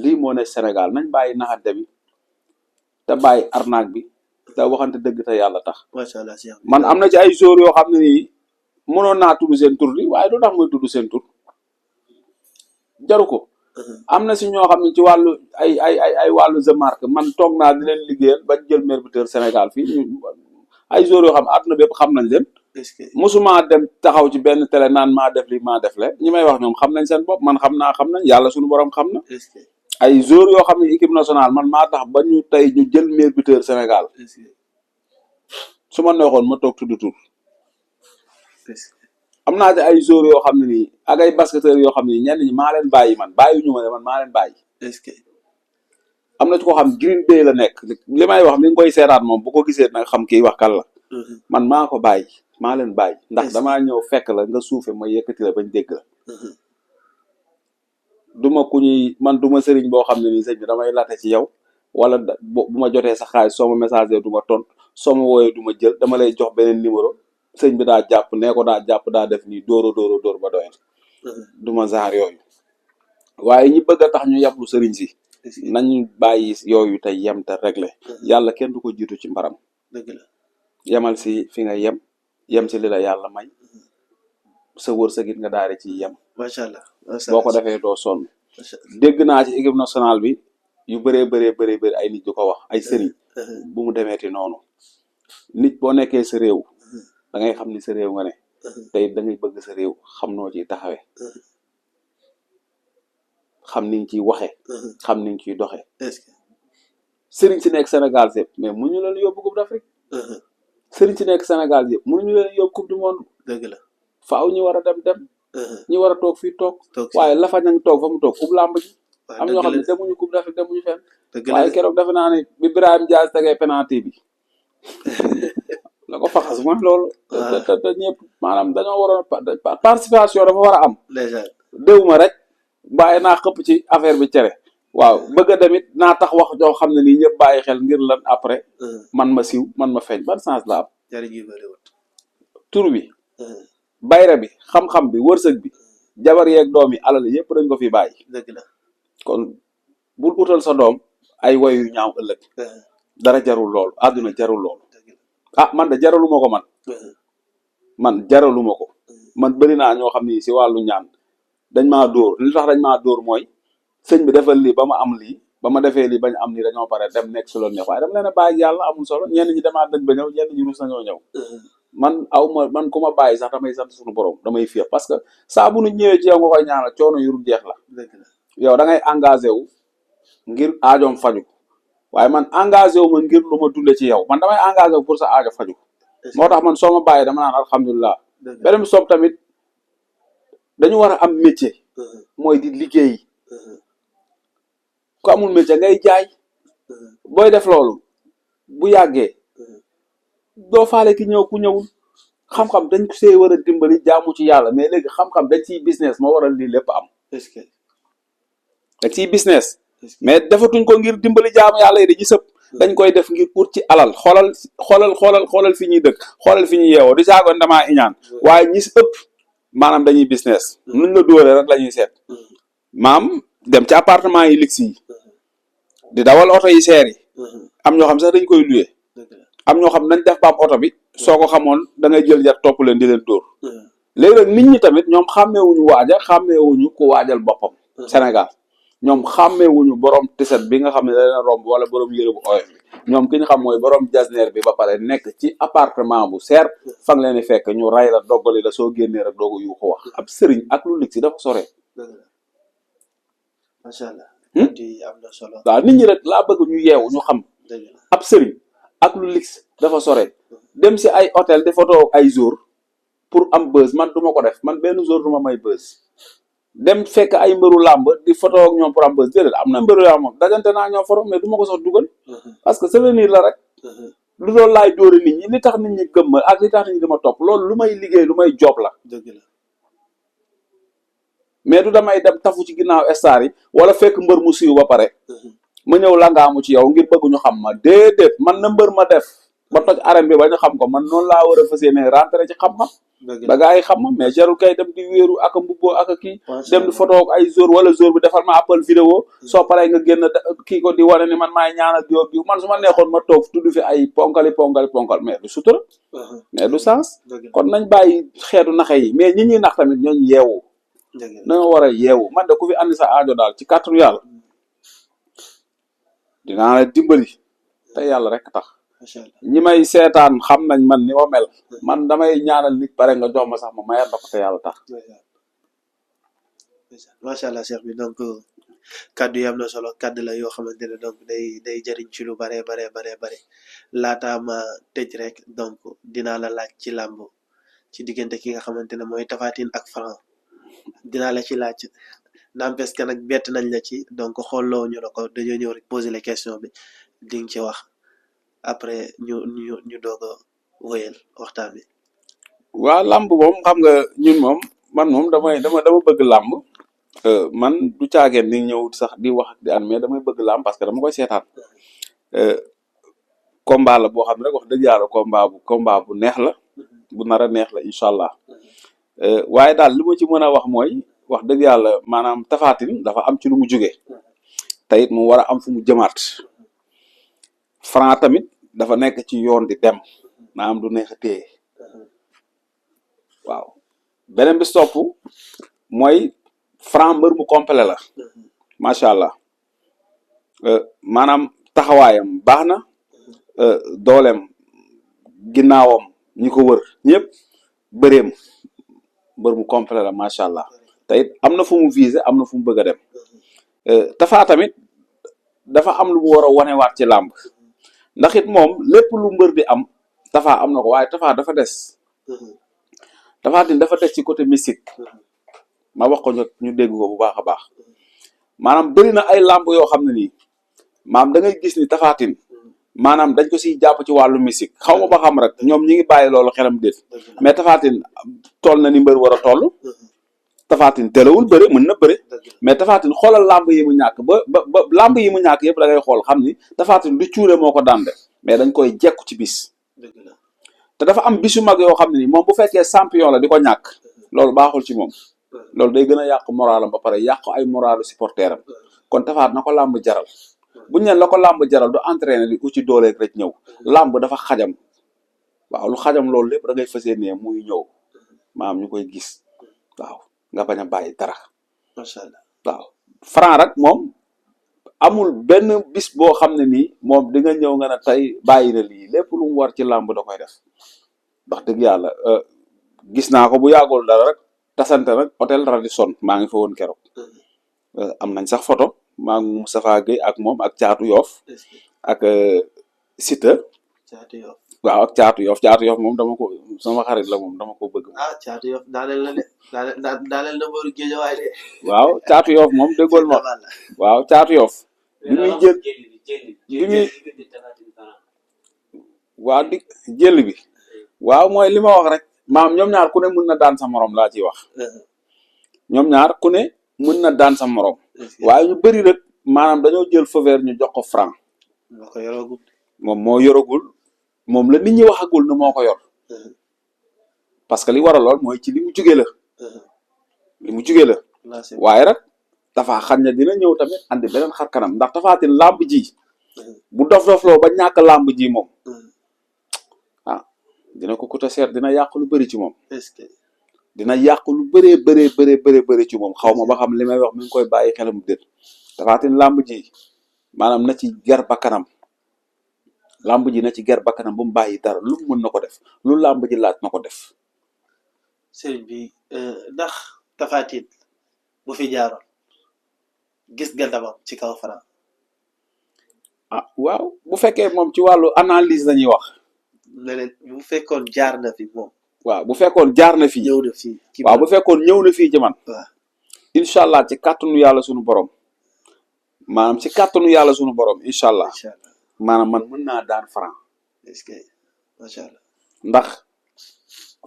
Speaker 1: lii moo ne Sénégal nañ bàyyi naxante bi te bàyyi arnaque bi te waxante dëgg te yàlla tax
Speaker 2: macha allah
Speaker 1: man am na ci ay jour yoo xam ne nii mënoon naa tudd seen tur li waaye du tax muy tudd seen tur jaru ko am na si ñoo xam ne ci wàllu ay wàllu The Mark man toog naa di leen liggéeyal ba jël meilleur buteur Sénégal fii ay joueurs yoo xam ne àdduna bépp xam nañ leen musuma dem taxaw ci benn télé naan maa def li maa def le ñi may wax ñoom xam nañ seen bopp man xam nañ yàlla suñu borom xam na ay joueurs yoo xam ne équipe nationale man maa tax ba ñu tey ñu jël meilleur buteur Sénégal su ma neexoon ma toog tudd tur am naa ci ay joueurs yoo xam ne nii ak ay basketteurs yoo xam ne nii ñenn ñi maa leen bàyyi man bàyyiwuñu ma ne man maa leen bàyyi. am na ci koo xam Green Bay la nekk li may wax mi ngi koy seetaat moom bu ko gisee nag xam kii wax kan la. man maa ko bàyyi maa leen bàyyi. ndax damaa ñëw fekk la nga suufe ma yëkkati la bañ dégg la. du ma ku ñuy man du ma sëriñ boo xam ne nii sëñ bi damay latte ci yow wala bu ma jotee sa xaalis soo ma messager du ma tontu soo ma wooyee du ma jël dama lay jox beneen numéro. sëñ bi daa jàpp nee ko daa jàpp daa def nii dóor ba doyal duma genre yooyu waaye ñi bëgg a tax ñu yablu sëriñ si nañu bàyyi yooyu te yem te réglé yàlla kenn du ko jiitu ci mbaram
Speaker 2: dëgg la
Speaker 1: yemal si fi nga yem si li la yàlla may sa wërsëgit nga daari ci yem
Speaker 2: macha allah
Speaker 1: boo ko defee doo sonn dégg naa ci équipe nationale bi yu bëree ay nit du ko wax ay sëriñ bu mu demeeti noonu nit boo nekkee sa réew da ngay xam ni sa réew nga ne tey da ngay bëgg sa réew xam noo ciy taxawee xam ni nga ciy waxee xam ni nga ciy doxee sëriñ si nekk Sénégal yëpp mais mënuñu leen yóbbu coupe d'Afrique sëriñ si nekk Sénégal yëpp mënuñu leen yóbbu coupe du monde
Speaker 2: dëgg la
Speaker 1: faaw ñu war a dem ñu war a toog fii toog waaye la fa nañ toog fa mu toog coupe làmb ji am ñoo xam ne demuñu coupe d'Afrique demuñu fenn waaye keroog defe naa ne bi Brahim Diaz tegee penalty bi la ko faxas mooy loolu te ñëpp maanaam dañoo waroon participation dafa war a am déwuma rek bàyyi naa xëpp ci affaire bi cere waaw bëgg a demit naa tax wax joo xam ne nii ñëpp bàyyi xel ngir lan après man ma siiw man ma feeñ ban sens la am tur bi bayra bi xam-xam bi wërsëg bi jabar yeeg doom yi alal yëpp dañ ko fi bàyyi
Speaker 2: dëgg la kon
Speaker 1: bul utal sa doom ay woyu ñaaw ëllëg dara jarul loolu àdduna jarul loolu man de jaraluma ko man jaraluma ko man bëri naa ñoo xam ni si wàllu ñaan dañ maa dóor li tax dañ maa dóor mooy sëñ bi defal lii ba ma am lii ba ma defee lii bañ am lii dañoo pare dem nekk si loolu neex waaye dama leen a bàyyi yàlla amul solo ñenn ñi demaat dañ ba ñëw ñenn ñi rus nañoo ñëw man ku ma bàyyi sax damay sant suñu borom damay fiir parce que saa bu nu ñëwee ci yow nga koy ñaanal coono yu dul jeex la yow da ngay engagé wu ngir aajoom faju waaye man engagé wu ma ngir lu ma dunde ci yow man damay engagé wu pour sa aajo faju moo tax man soo ma bàyyi dama naan alhamdulilah. beneen bi soob tamit dañu war a am métier. mooy di liggéey. ku amul métier ngay jaay. booy def loolu bu yàggee doo faale ki ñëw ku ñëwul xam-xam dañ ko see war a dimbali jaamu ci yàlla mais léegi xam-xam dañ ciy business moo waral lii lépp am.
Speaker 2: est-ce que
Speaker 1: dañ ciy business. mais defatuñ ko ngir dimbali jaamu yàlla yi dañuy sëpp. dañ koy def ngir ut ci alal xoolal fi ñuy dëkk xoolal fi ñuy yeewoo di saagoon damaa iñaan waaye ñi si ëpp maanaam dañuy business. nuñ la dóoree rek la ñuy seet. maam dem ci appartement yi luxe yi. di dawal oto yi seer yi. am ñoo xam sax dañ koy luye. am ñoo xam nañ def ba am oto bi soo ko xamoon da ngay jël yar topp leen di leen dóor. léegi nag nit ñi tamit ñoom xàmmeewuñu waaja xàmmeewuñu ku waajal boppam. Sénégal ñoom xàmmeewuñu borom tiset bi nga xam ne da leen romb wala borom yére bu oyof bi ñoom ki ñu xam mooy borom jasneer bi ba pare nekk ci appartement bu seer fa nga leen di fekk ñu ray la doggali la soo génnee rek doogu yu ko wax ab sëriñ ak lu ligg si dafa sore.
Speaker 2: macha allah. di am na solo.
Speaker 1: waaw nit ñi rek laa bëgg ñu yeewu ñu xam. ab sëriñ ak lu ligg dafa sore. dem si ay hôtel di photo ay jour pour am buzz man du ma ko def man benn jour du ma may buzz. dem fekk ay mbëru làmb di photo ak ñoom pour am buzz déedéet am na mbëru làmb moom dajante naa ñoom photo mais du ma ko sax dugal. parce que souvenir la rek. lu doon laay dóore nit ñi li tax nit ñi gëm ma ak li tax nit ñi dama topp loolu lu may liggéey lu may job la.
Speaker 2: dëgg la.
Speaker 1: mais du damay dem tafu ci ginnaaw star yi wala fekk mbër mu siiw ba pare. ma ñëw langaamu ci yow ngir bëgg ñu xam ma déedéet man na mbër ma def ba toj arène bi ba ñu xam ko man noonu laa war a fas yéene rentré ci xam-xam. ba gaa yi xam ma mais jarul kay dem di wéeru ak a mbubboo ak a kii. dem di photo ak ay jour wala jour bi defal ma appel vidéo soo paree nga génn kii ko di wane ni man maay ñaanal diw bi man su ma neexoon ma toog tudd fi ay ponkal mais du sutura. mais du sens. kon nañ bàyyi xeetu naxe yi mais ñi ñuy nax tamit ñooñu yeewu. nañoo war a yeewu man de ku fi andi sa aajo daal ci kàttanu yàlla dinaa la dimbali te yàlla rek tax. ñi may seetaan xam nañ man ni ma mel man damay ñaanal nit pare nga jox ma sax ma mayar ba ko te yàlla tax.
Speaker 2: macha allah Cheikh bi donc kaddu yi am na solo kaddu la yoo xamante ne donc day jëriñ ci lu bare laataa ma tëj rek donc dinaa la laaj ci làmb ci diggante ki nga xamante ne mooy Tapha Tine ak Franc dinaa la ci laaj n'empêche que nag bett nañ la ci donc xooloo ñu la ko dañoo ñëw rek poser les questions bi di nga ci wax. après ñu doog a wëyal waxtaan bi.
Speaker 1: waaw làmb moom xam nga ñun moom man moom dama bëgg làmb man du caageen ni ñëw sax di wax di an mais damay bëgg làmb parce que dama koy seetaan combat la boo xam ne rek wax dëgg yàlla combat bu neex la bu nar a neex la incha allah waaye daal li ma ci mën a wax mooy wax dëgg yàlla maanaam Tapha Tine dafa am ci lu mu jógee te it mu war a am fu mu jëmaat. Franc tamit dafa nekk ci yoon di dem maanaam du neex a téye waaw beneen bi topp mooy Franc mbër mu complet la macha allah maanaam taxawaayam baax na dooleem ginnaawam ñi ko wër ñëpp bëreem mbër mu complet la macha allah te it am na fu mu visé am na fu mu bëgg a dem Tapha tamit dafa am lu mu war a wanewaat ci làmb. ndax it moom lépp lu mbër di am Tapha am na ko waaye Tapha dafa des. Tapha Tine dafa des ci côté mystique. ma wax ko ñu dégg ko bu baax a baax maanaam bëri na ay làmb yoo xam ne nii maanaam da ngay gis ni Tapha Tine maanaam dañ ko siy jàpp ci wàllu mystique xaw ma ba xam rek ñoom ñi ngi bàyyi loolu xelam déet mais Tapha Tine toll na ni mbër war a toll. Tapha Tine telewul bëre mën na bëre mais Tapha Tine xoolal làmb yi mu ñàkk ba làmb yi mu ñàkk yëpp da ngay xool xam ni Tapha Tine du cuure moo ko daan de mais dañ koy jekku ci bis te dafa am bisu mag yoo xam ne ni moom bu fekkee champion la di ko ñàkk loolu baaxul ci moom loolu day gën a yàq moralam ba pare yàq ay moralu supporteram kon Tapha na ko làmb jaral buñ neen la ko làmb jaral du entraîné di uci dooleeg rek ñëw làmb dafa xajam waaw lu xajam loolu lépp da ngay fas yéene muy ñëw maam ñu koy gis waaw nga bañ a bàyyi dara.
Speaker 2: macha allah
Speaker 1: waaw Franc rek moom amul benn bis boo xam ne nii moom di nga ñëw nga ne tey bàyyi na lii lépp lu mu war ci làmb da koy def wax dëgg yàlla gis naa ko bu yàggul dara rek tasante nag hôtel Radisson maa ngi fa woon keroog am nañ sax photo maa ngi Moustapha Gueye ak moom ak Caatu Yoof ak Siteu.
Speaker 2: Caatu Yoff.
Speaker 1: waaw ak Caatu Yoff moom dama ko sama xarit la moom dama ko bëgg.
Speaker 2: Caatu Yoff daaneel na de daaneel na mbëru Géejawaay de.
Speaker 1: waaw Caatu Yoff moom déggool ma waaw Caatu Yoff bi muy jël bi muy waaw di jël bi waaw mooy li ma wax rek maam ñoom ñaar ku ne mën na daan sa morom laa ciy wax ñoom ñaar ku ne mën na daan sa morom waaye ñu bëri rek maanaam dañoo jël feu vert ñu jox ko Franc moom moo yoragul moom la nit ñi waxagul ne moo ko yor parce que li war a lool mooy ci li mu jugee la waaye rek Tapha xañ na dina ñëw tamit andi beneen xar kanam ndax Tapha Tine làmb ji bu dof-dofloo ba ñàkk làmb ji moom dina ko coûter cher dina yàq lu bëri ci moom dina yàq lu bëree ci moom xaw ma ba xam li may wax mi ngi koy bàyyi xelam déet Tapha Tine làmb ji maanaam na ci ger ba kanam làmb ji na ci ger ba kanam bu mu bàyyi dara lu mu mën na ko def lu làmb ji laaj na ko def.
Speaker 2: sëriñ bi ndax Tapha Tine bu fi jaaroon gis nga ndamam ci kaw Franc.
Speaker 1: waaw bu fekkee moom ci wàllu analyse lañuy wax.
Speaker 2: leneen bu fekkoon jaar na fi moom.
Speaker 1: waaw bu fekkoon jaar na fii.
Speaker 2: ñëw na fii
Speaker 1: waaw bu fekkoon ñëw na fii ci man.
Speaker 2: waaw
Speaker 1: incha allah ci kàttanu yàlla sunu borom maanaam ci kàttanu yàlla sunu borom incha allah maanaam man mën naa daan Franc.
Speaker 2: est-ce que macha allah.
Speaker 1: ndax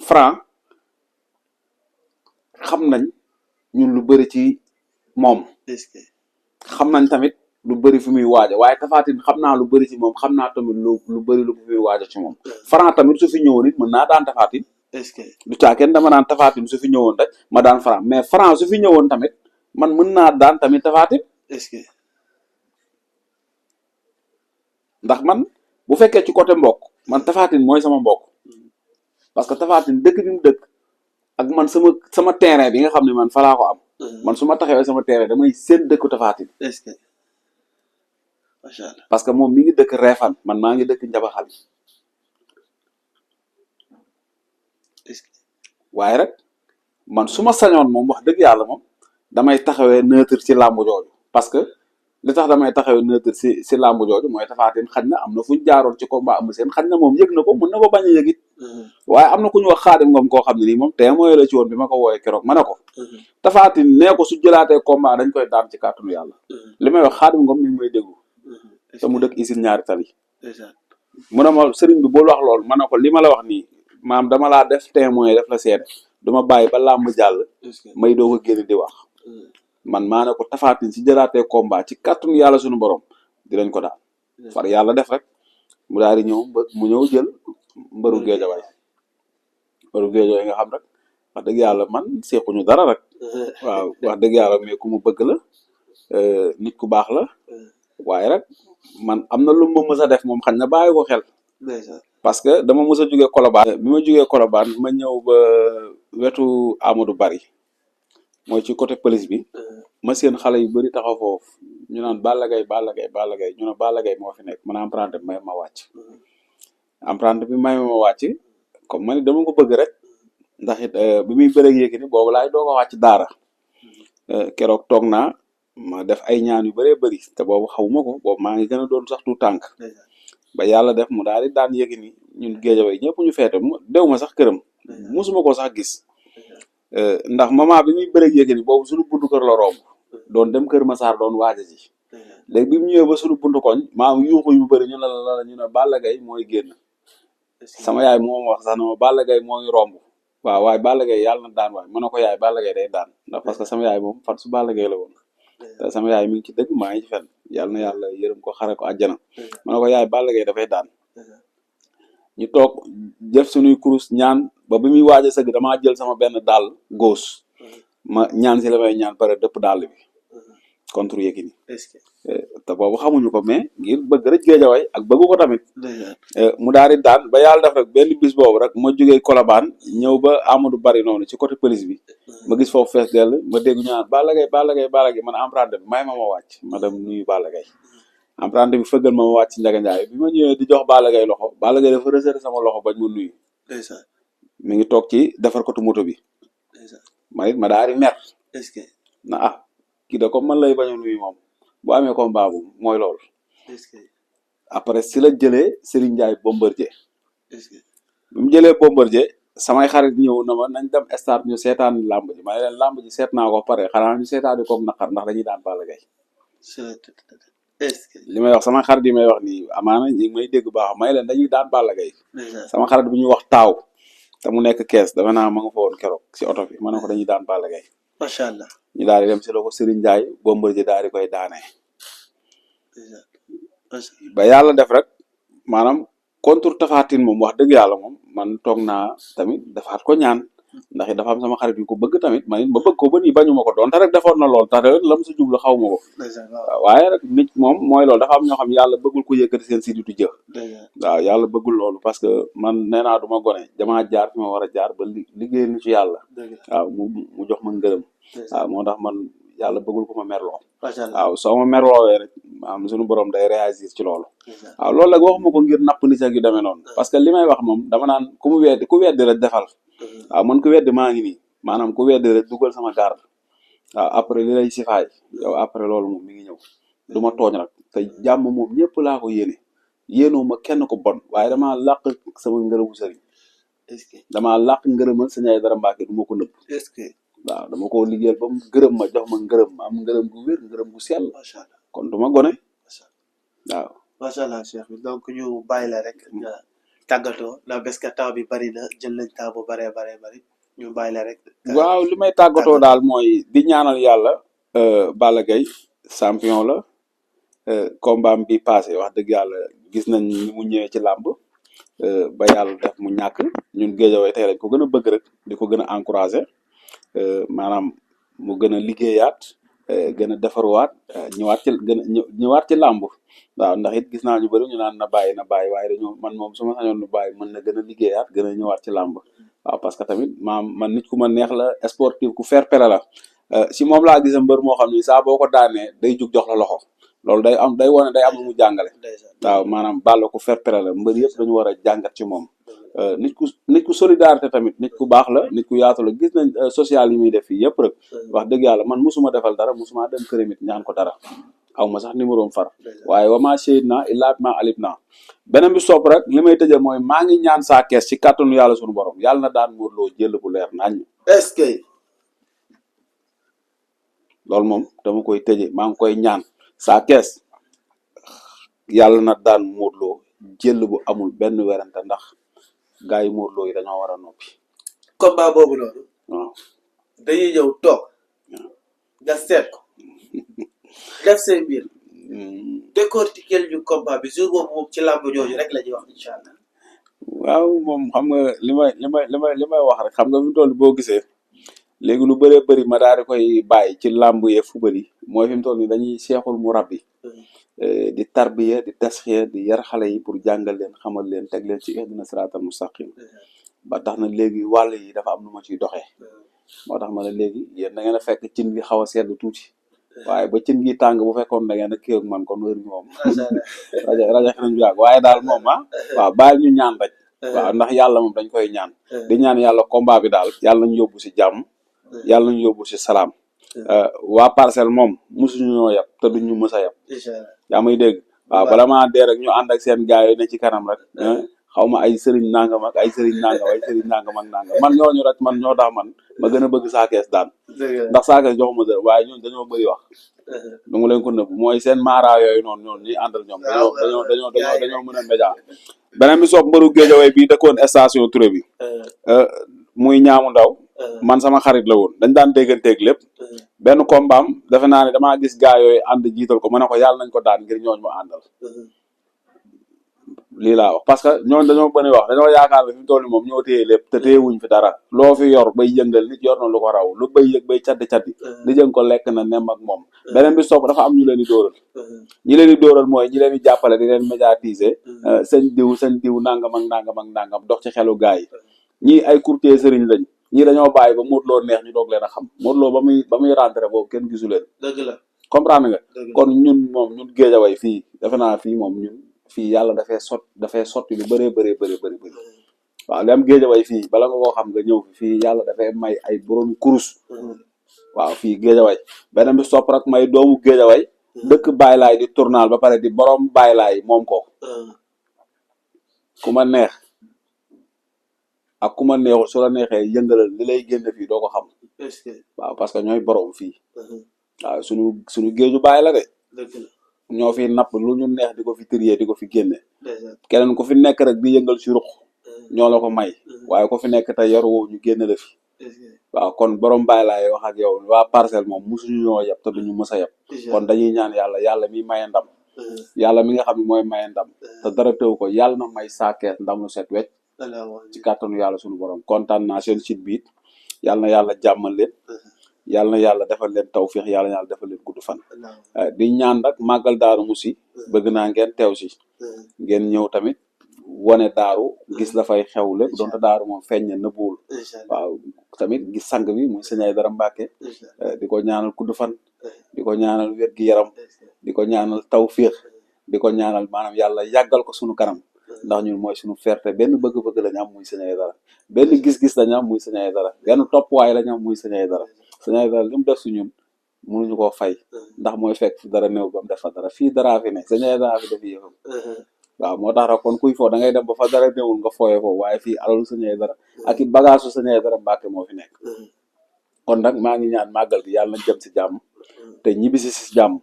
Speaker 1: Franc xam nañ ñun lu bëri ci moom.
Speaker 2: est-ce que
Speaker 1: xam nañ tamit lu bëri fi muy waaja waaye Tapha Tine xam naa lu bëri ci moom xam naa tamit lu bëri lu fi muy waaja ci moom. Franc tamit su fi ñëwoon it mën naa daan Tapha Tine.
Speaker 2: est-ce que
Speaker 1: du caa kenn dama naan Tapha Tine su fi ñëwoon rek ma daan Franc mais Franc su fi ñëwoon tamit man mën naa daan tamit Tapha Tine.
Speaker 2: est-ce que
Speaker 1: ndax man bu fekkee ci côté mbokk man Tapha Tine mooy sama mbokk parce que Tapha Tine dëkk bi mu dëkk ak man sama terrain bi nga xam ne man fa laa ko am. man su ma taxawee sama terrain damay seen dëkku Tapha Tine.
Speaker 2: est-ce que macha allah.
Speaker 1: parce que moom mi ngi dëkk Réfane man maa ngi dëkk Njabaxal.
Speaker 2: est-ce que
Speaker 1: waaye rek man su ma sañoon moom wax dëgg yàlla moom damay taxawee neutre ci làmb jooju parce que li tax damay taxawee neutre si làmb jooju mooy Tapha Tine xañ na am na fu ñu jaaroon ci combat am seen xañ na moom yëg na ko mën na ko bañ a yëg it. waaye am na ku ñu wax Xaadim Ngom koo xam ne nii moom témoin la ci woon bi ma ko wooyee keroog ma ne ko. Tapha Tine nee ko su jëlaatee combat dañ koy daan ci kàttanu yàlla. li may wax Xaadim Ngom mi ngi may déglu. te mu dëkk usine ñaari tali. mu ne ma sëriñ bi bul wax loolu ma ne ko li ma la wax nii maam dama laa def témoin def la seede duma bàyyi ba làmb jàll. may doog a génn di wax. man maa ne ko Tapha Tine si jëlaatee combat ci kàttanu yàlla suñu borom dinañ ko daal. far yàlla def rek mu daal di ñëw mu ñëw jël mbëru Géejawaay nga xam rek wax dëgg yàlla man seexuñu dara rek. waaw wax dëgg yàlla mais ku mu bëgg la nit ku baax la. waaye rek man am na lu ma mës a def moom xañ na bàyyi ko xel. parce que dama mës a jugee Colobane. bi ma jugee Colobane ma ñëw ba wetu Amadou Bari mooy ci côté police bi. ma seen xale yu bëri taxaw foofu ñu naan Balla Gaye ñu ne Balla Gaye moo fi nekk man emprunté bi may ma wàcc. emprunté bi may ma wàcc comme man dama ko bëgg rek ndax it bi muy bëreeg Yékini boobu laay doog a wàcc daara. keroog toog naa ma def ay ñaan yu bëree bëri te boobu xawuma ko boobu maa ngi gën a doon sax tu tànk. ba yàlla def mu daal di daan Yékini ñun Géejawaay ñëpp ñu feete dew ma sax këram. musuma ko sax gis. ndax moment bi muy bëreeg Yékini boobu suñu buntu kër la romb. doon dem Kër Massar doon waaja ji. léegi bi mu ñëwee ba suñu buntu koñ maa yuuxu yu bëri ñu ne Balla Gaye mooy génn. sama yaay moom wax sax na ma Balla Gaye mooy romb. waaw waaye Balla Gaye yàlla na daan waay mën na ko yaay Balla Gaye day daan ndax parce que sama yaay moom fan su Balla Gaye la woon. te sama yaay mi ngi ci dëgg maa ngi ci fen yàlla na yàlla yërëm ko xare ko àjjana. mën na ko yaay Balla Gaye dafay daan. ñu toog jëf suñuy kurus ñaan ba bi muy waaj a sëgg damaa jël sama benn dàll gauche ma ñaan si la may ñaan pare dëpp dàll bi contre Yékini. te boobu xamuñu ko mais ngir bëgg rek Géejawaay ak bëggu ko tamit. mu daal di daan ba yàlla def rek benn bis boobu rek ma jógee Colobane ñëw ba Amadou Bari noonu ci côté police bi ma gis foofu fees dell ma dégg ñu naan Balla Gaye man emprunté bi may ma wàcc ma dem nuyu Balla Gaye emprunté bi fëggal ma wàcc ci Ndiaga Ndiaye bi ma ñëwee di jox Balla Gaye loxo Balla Gaye dafa resserré sama loxo bañ ma nuyu. mi ngi toog ci defar kotu moto bi. ma daal di mer. na kii de comme man lay bañ a nuyu moom bu amee combat bu mooy loolu. après si la jëlee Serigne Ndiaye Bombardier
Speaker 2: est-ce que
Speaker 1: bi mu jëlee Bombardier samay xarit ñëw na ma nañ dem stade ñu seetaan làmb ji ma ne leen làmb ji seet naa ko pare xanaa ñu seetaani koog naqar ndax dañuy daan Balla Gaye
Speaker 2: est-ce que
Speaker 1: li may wax sama xarit yi may wax nii amaana ñi ngi may dégg baax may leen dañuy daan Balla Gaye sama xarit bu ñuy wax taaw te mu nekk kees dafa naa ma nga fa woon keroog si oto bi ma ne ko dañuy daan Balla Gaye
Speaker 2: macha allah
Speaker 1: ñu daal di dem si la ko Serigne Ndiaye Bombardier daal di koy daanee ba yàlla def rek maanaam contre Tapha Tine moom wax dëgg yàlla moom man toog naa tamit defaat ko ñaan ndax it dafa am sama xarit yu ko bëgg tamit man it ma bëgg ko ba nii bañu ma ko donte rek defoon na lool tax lam sa jublu xaw ma ko waaye rek nit moom mooy loolu dafa am ñoo xam yàlla bëggul ko yëkkati seen siditu jë waaw yàlla bëggul loolu parce que man nee naa du ma gone damaa jaar fi ma war a jaar ba liggéey ni ci yàlla waaw mu jox ma ngërëm waaw moo tax man yàlla bëggul ko ma merloo waaw soo ma merloowee rek am suñu borom day réagir ci loolu waaw loolu nag waxuma ko ngir napp ni sa gi demee noonu parce que li may wax moom dama naan ku weddi rek defal waaw man ku weddi maa ngi nii maanaam ku weddi rek dugal sama garde waaw après li lay sifaay yow après loolu moom mi ngi ñëw du ma tooñ rek te jàmm moom ñëpp laa ko yéenoo ma kenn ko bon waaye damaa làq sama ngërëmu sëriñ damaa làq ngërëmal Sëñ Aydara Mbàkke du ma ko nëbb waaw dama ko liggéeyal ba mu gërëm ma jox ma ngërëm am ngërëm gu wér ngërëm gu sell kon du ma gone waaw
Speaker 2: macha allah Cheikh bi donc ñu bàyyi la rek nga tàggatoo la parce que temps bi bari na jël nañ temps bu bari ñu bàyyi la rek
Speaker 1: waaw li may tàggatoo daal mooy di ñaanal yàlla Balla Gaye champion la combat bi passé wax dëgg yàlla gis nañ ni mu ñëwee ci làmb ba yàlla def mu ñàkk ñun Guédiawaye tey lañ ko gën a bëgg rek di ko gën a encouragé maanaam mu gën a liggéeyaat gën a defarwaat ñëwaat ci làmb waaw ndax it gis naa ñu bëri ñu naan na bàyyi waaye dañoo man moom su ma sañoon nu bàyyi mën na gën a liggéeyaat gën a ñëwaat ci làmb waaw parce que tamit man nit ku ma neex la sportif ku fair play la si moom laa gisa mbër moo xam ni saa boo ko daanee day jug jox la loxo loolu day am lu mu jàngale waaw maanaam Balla ku fair play la mbër yëpp dañu war a jàngat ci moom nit ku solidarité tamit nit ku baax la nit ku yaatu la gis nañ social yi muy def fii yëpp rek wax dëgg yàlla man musuma defal dara musuma dem këramit ñaan ko dara aw ma sax numéro far waaye wa maa shahidnaa illaa bimaa alimnaa beneen bi sopp rek li may tëjee mooy maa ngi ñaan saa kees ci kàttanu yàlla suñu borom yàlla na daan Modou Lo jël bu leer nañ
Speaker 2: est-ce que
Speaker 1: loolu moom dama koy tëjee maa ngi koy ñaan saa kees yàlla na daan Modou Lo jël bu amul benn werante ndax gaa yi Modou Lo yi dañoo war a noppi
Speaker 2: combat boobu noonu
Speaker 1: waaw
Speaker 2: dañuy ñëw toog nga seet ko def seen mbir décortiquer ñu combat bi jour boobu moom ci làmb jooju rek la ñuy wax incha allah
Speaker 1: waaw moom xam nga li may wax rek xam nga fi mu toll boo gisee léegi lu bëree bëri ma daal di koy bàyyi ci làmb yee fubal yi mooy fi mu toll nii dañuy seexul mu rabbi di tarbiya di tasxiya di yar xale yi pour jàngal leen xamal leen teg leen ci ihdina siraatal mustaqim ba tax na léegi wàll yi dafa am nu ma ciy doxee moo tax ma ne léegi yéen da ngeen a fekk cin gi xaw a sedd tuuti waaye ba cin gi tàng bu fekkoon da ngeen a kii ak man kon heure bi moom rajo xinañ bi yàgg waaye daal moom waaw bàyyi ñu ñaan rek waaw ndax yàlla moom dañ koy ñaan di ñaan yàlla combat bi daal yàlla nañu yóbbu si jàmm yàlla nañu yóbbu si salaam waa parcelle moom mosuñu ñoo yab te duñ ñu mës a yab yaa may dégg waaw bala maa dee rek ñu ànd ak seen gaay yi ne ci kanam rek xaw ma ay sëriñ nangam ak ay sëriñ nangam ak nangam man ñooñu rek man ñoo tax man ma gën a bëgg saakees daan ndax saakees joxuma dara waaye ñun dañoo bëri wax du mu leen ko nëbb mooy seen maara yooyu noonu ñuy àndal ñoom dañoo mën a média beneen bi soog mbëru Guédiawaye bii dëkkoon station Touré bi muy ñaamu ndaw man sama xarit la woon dañ daan dégganteeg lépp benn kombaam defe naa ne damaa gis gaa yooyu ànd jiital ko ma ne ko yàlla nañ ko daan ngir ñooñu mu àndal lii laa wax parce que ñooñu dañoo bëri wax dañoo yaakaar ne fi mu toll nii moom ñoo téye lépp te téyewuñ fi dara loo fi yor bay yëngal nit yor na lu ko raw lu bay yëg bay caddi li jëng ko lekk na nem ak moom beneen bi sopp dafa am ñu leen di dóoral ñi leen di dóoral mooy ñi leen di jàppale di leen médiatiser seen diw nangam dox ci xelu gaa yi ñii ay courtier sëriñ lañ ñii dañoo bàyyi ba Modou Lo neex ñu doog leen a xam Modou Lo ba muy rentré boobu kenn gisu leen
Speaker 2: dëgg la
Speaker 1: comprendre nga kon ñun Guédiawaye fii defe naa fii moom ñun fii yàlla dafay sotti lu bëree bëri waaw li am Guédiawaye fii bala nga koo xam nga ñëw fii yàlla dafay may ay boroomi kurus waaw fii Guédiawaye beneen bi sopp rek may doomu Guédiawaye dëkk Baay Laay di tournal ba pare di borom Baay Laay moom ko ku ma neex ak ku ma neexul su la neexee yëngalal li lay génn fii doo ko xam waaw parce que ñooy borom fii waaw suñu géeju baay la de ñoo fi napp lu ñu neex di ko fi tëriyee di ko fi génne keneen ku fi nekk rek di yëngal si ruq ñoo la ko may waaye ku fi nekk te yaruwoo ñu génne la fi waaw kon borom Baay Laay wax ak yow waa parcelle moom musuñu ñoo yab te duñu mës a yab kon dañuy ñaan yàlla mi maye ndam yàlla mi nga xam ne mooy maye ndam te dara tëw ko yàlla na may saakees ndam lu set wecc ci kàttanu yàlla suñu borom kontaan naa seen site bi yàlla na yàlla jàmmal leen yàlla na yàlla defal leen tawfiix yàlla na yàlla defal leen gudd fan di ñaan rek màggal Daaru Musi bëgg naa ngeen teew si ngeen ñëw tamit wane daaru gis dafay xew lépp donte daaru moom feeñ na nëbbuwul waaw tamit gis sang bi muy sëñ Aydara Mbàkke di ko ñaanal gudd fan di ko ñaanal wér gi yaram di ko ñaanal tawfiix di ko ñaanal maanaam yàlla yàggal ko sunu kanam ndax ñun mooy suñu fierté benn bëgg-bëgg lañu am muy sëñ Aydara benn gis-gis lañu am muy sëñ Aydara benn toppwaay lañu am muy sëñ Aydara sëñ Aydara li mu def si ñun mënuñu koo fay ndax mooy fekk fi dara néew ba mu def fa dara fii daraa fi ne sëñ Aydara fi def yëfam waaw moo tax rek kon kuy foo da ngay dem ba fa dara néewul nga fooyee foofu waaye fii alalu sëñ Aydara ak i bagage su sëñ Aydara Mbàkke moo fi nekk kon nag maa ngi ñaan màggal gi yàlla nañ jëm si jàmm te ñibbisi si jàmm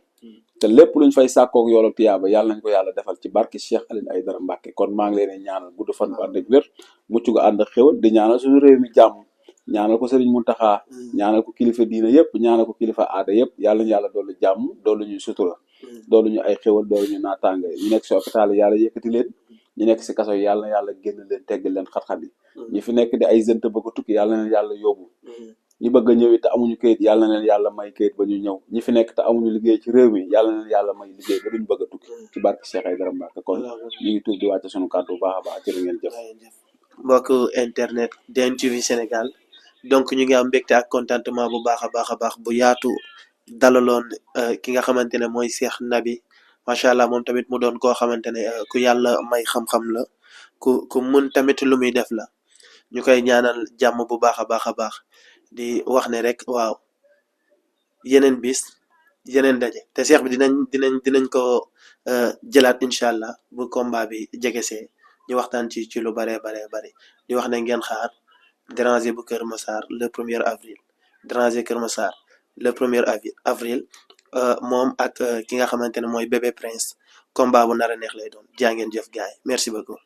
Speaker 1: te lépp luñ fay sàkkoog yoolu tiyaaba yàlla nañ ko yàlla defal ci barki Cheikh Aline Aydara Mbàkke kon maa ngi leen di ñaanal gudd fan bu ànd ak wér mucc gu ànd ak xéwal di ñaanal suñu réew mi jàmm ñaanal ko Sëriñ Muntaxa ñaanal ko kilifa diina yëpp ñaanal ko kilifa aada yëpp yàlla ñu yàlla doolu jàmm doolu ñuy sutura doolu ñu ay xéwal doolu ñu naataanga ñu nekk si hôpital yi yàlla yëkkati leen ñu nekk si kaso yi yàlla na yàlla génn leen tegg leen xat-xat yi ñi fi nekk di ay jeune te bëgg a tukki yàlla na leen yàlla yóbbu ñi bëgg a ñëw it te amuñu kayit yàlla na leen yàlla may kayit ba ñu ñëw ñi fi nekk te amuñu liggéey ci réew mi yàlla na leen yàlla may liggéey ba duñ bëgg a tukki ci barke Cheikh Aydara Mbàkke kon ñu ngi tuub di wàcce suñu kàddu bu baax a baax jërë ngeen jëf
Speaker 2: mbokk internet DNTV Sénégal donc ñu ngi am mbégte ak contentement bu baax a baax bu yaatu dalaloon ki nga xamante ne mooy Cheikh Naby macha allah moom tamit mu doon koo xamante ne ku yàlla may xam-xam la ku mun tamit lu muy def la ñu koy ñaanal jàmm bu baax a baax di wax ne rek waaw yeneen bis yeneen daje te Cheikh bi dinañ ko jëlaat incha allah bu combat bi jegesee ñu waxtaan ci lu bare di wax ne ngeen xaar déranger bu Kër Massar le 1er avril déranger Kër Massar le 1er avril moom ak ki nga xamante ne mooy Bébé Prince combat bu nar a neex lay doon jaa ngeen jëf gaay merci beaucoup.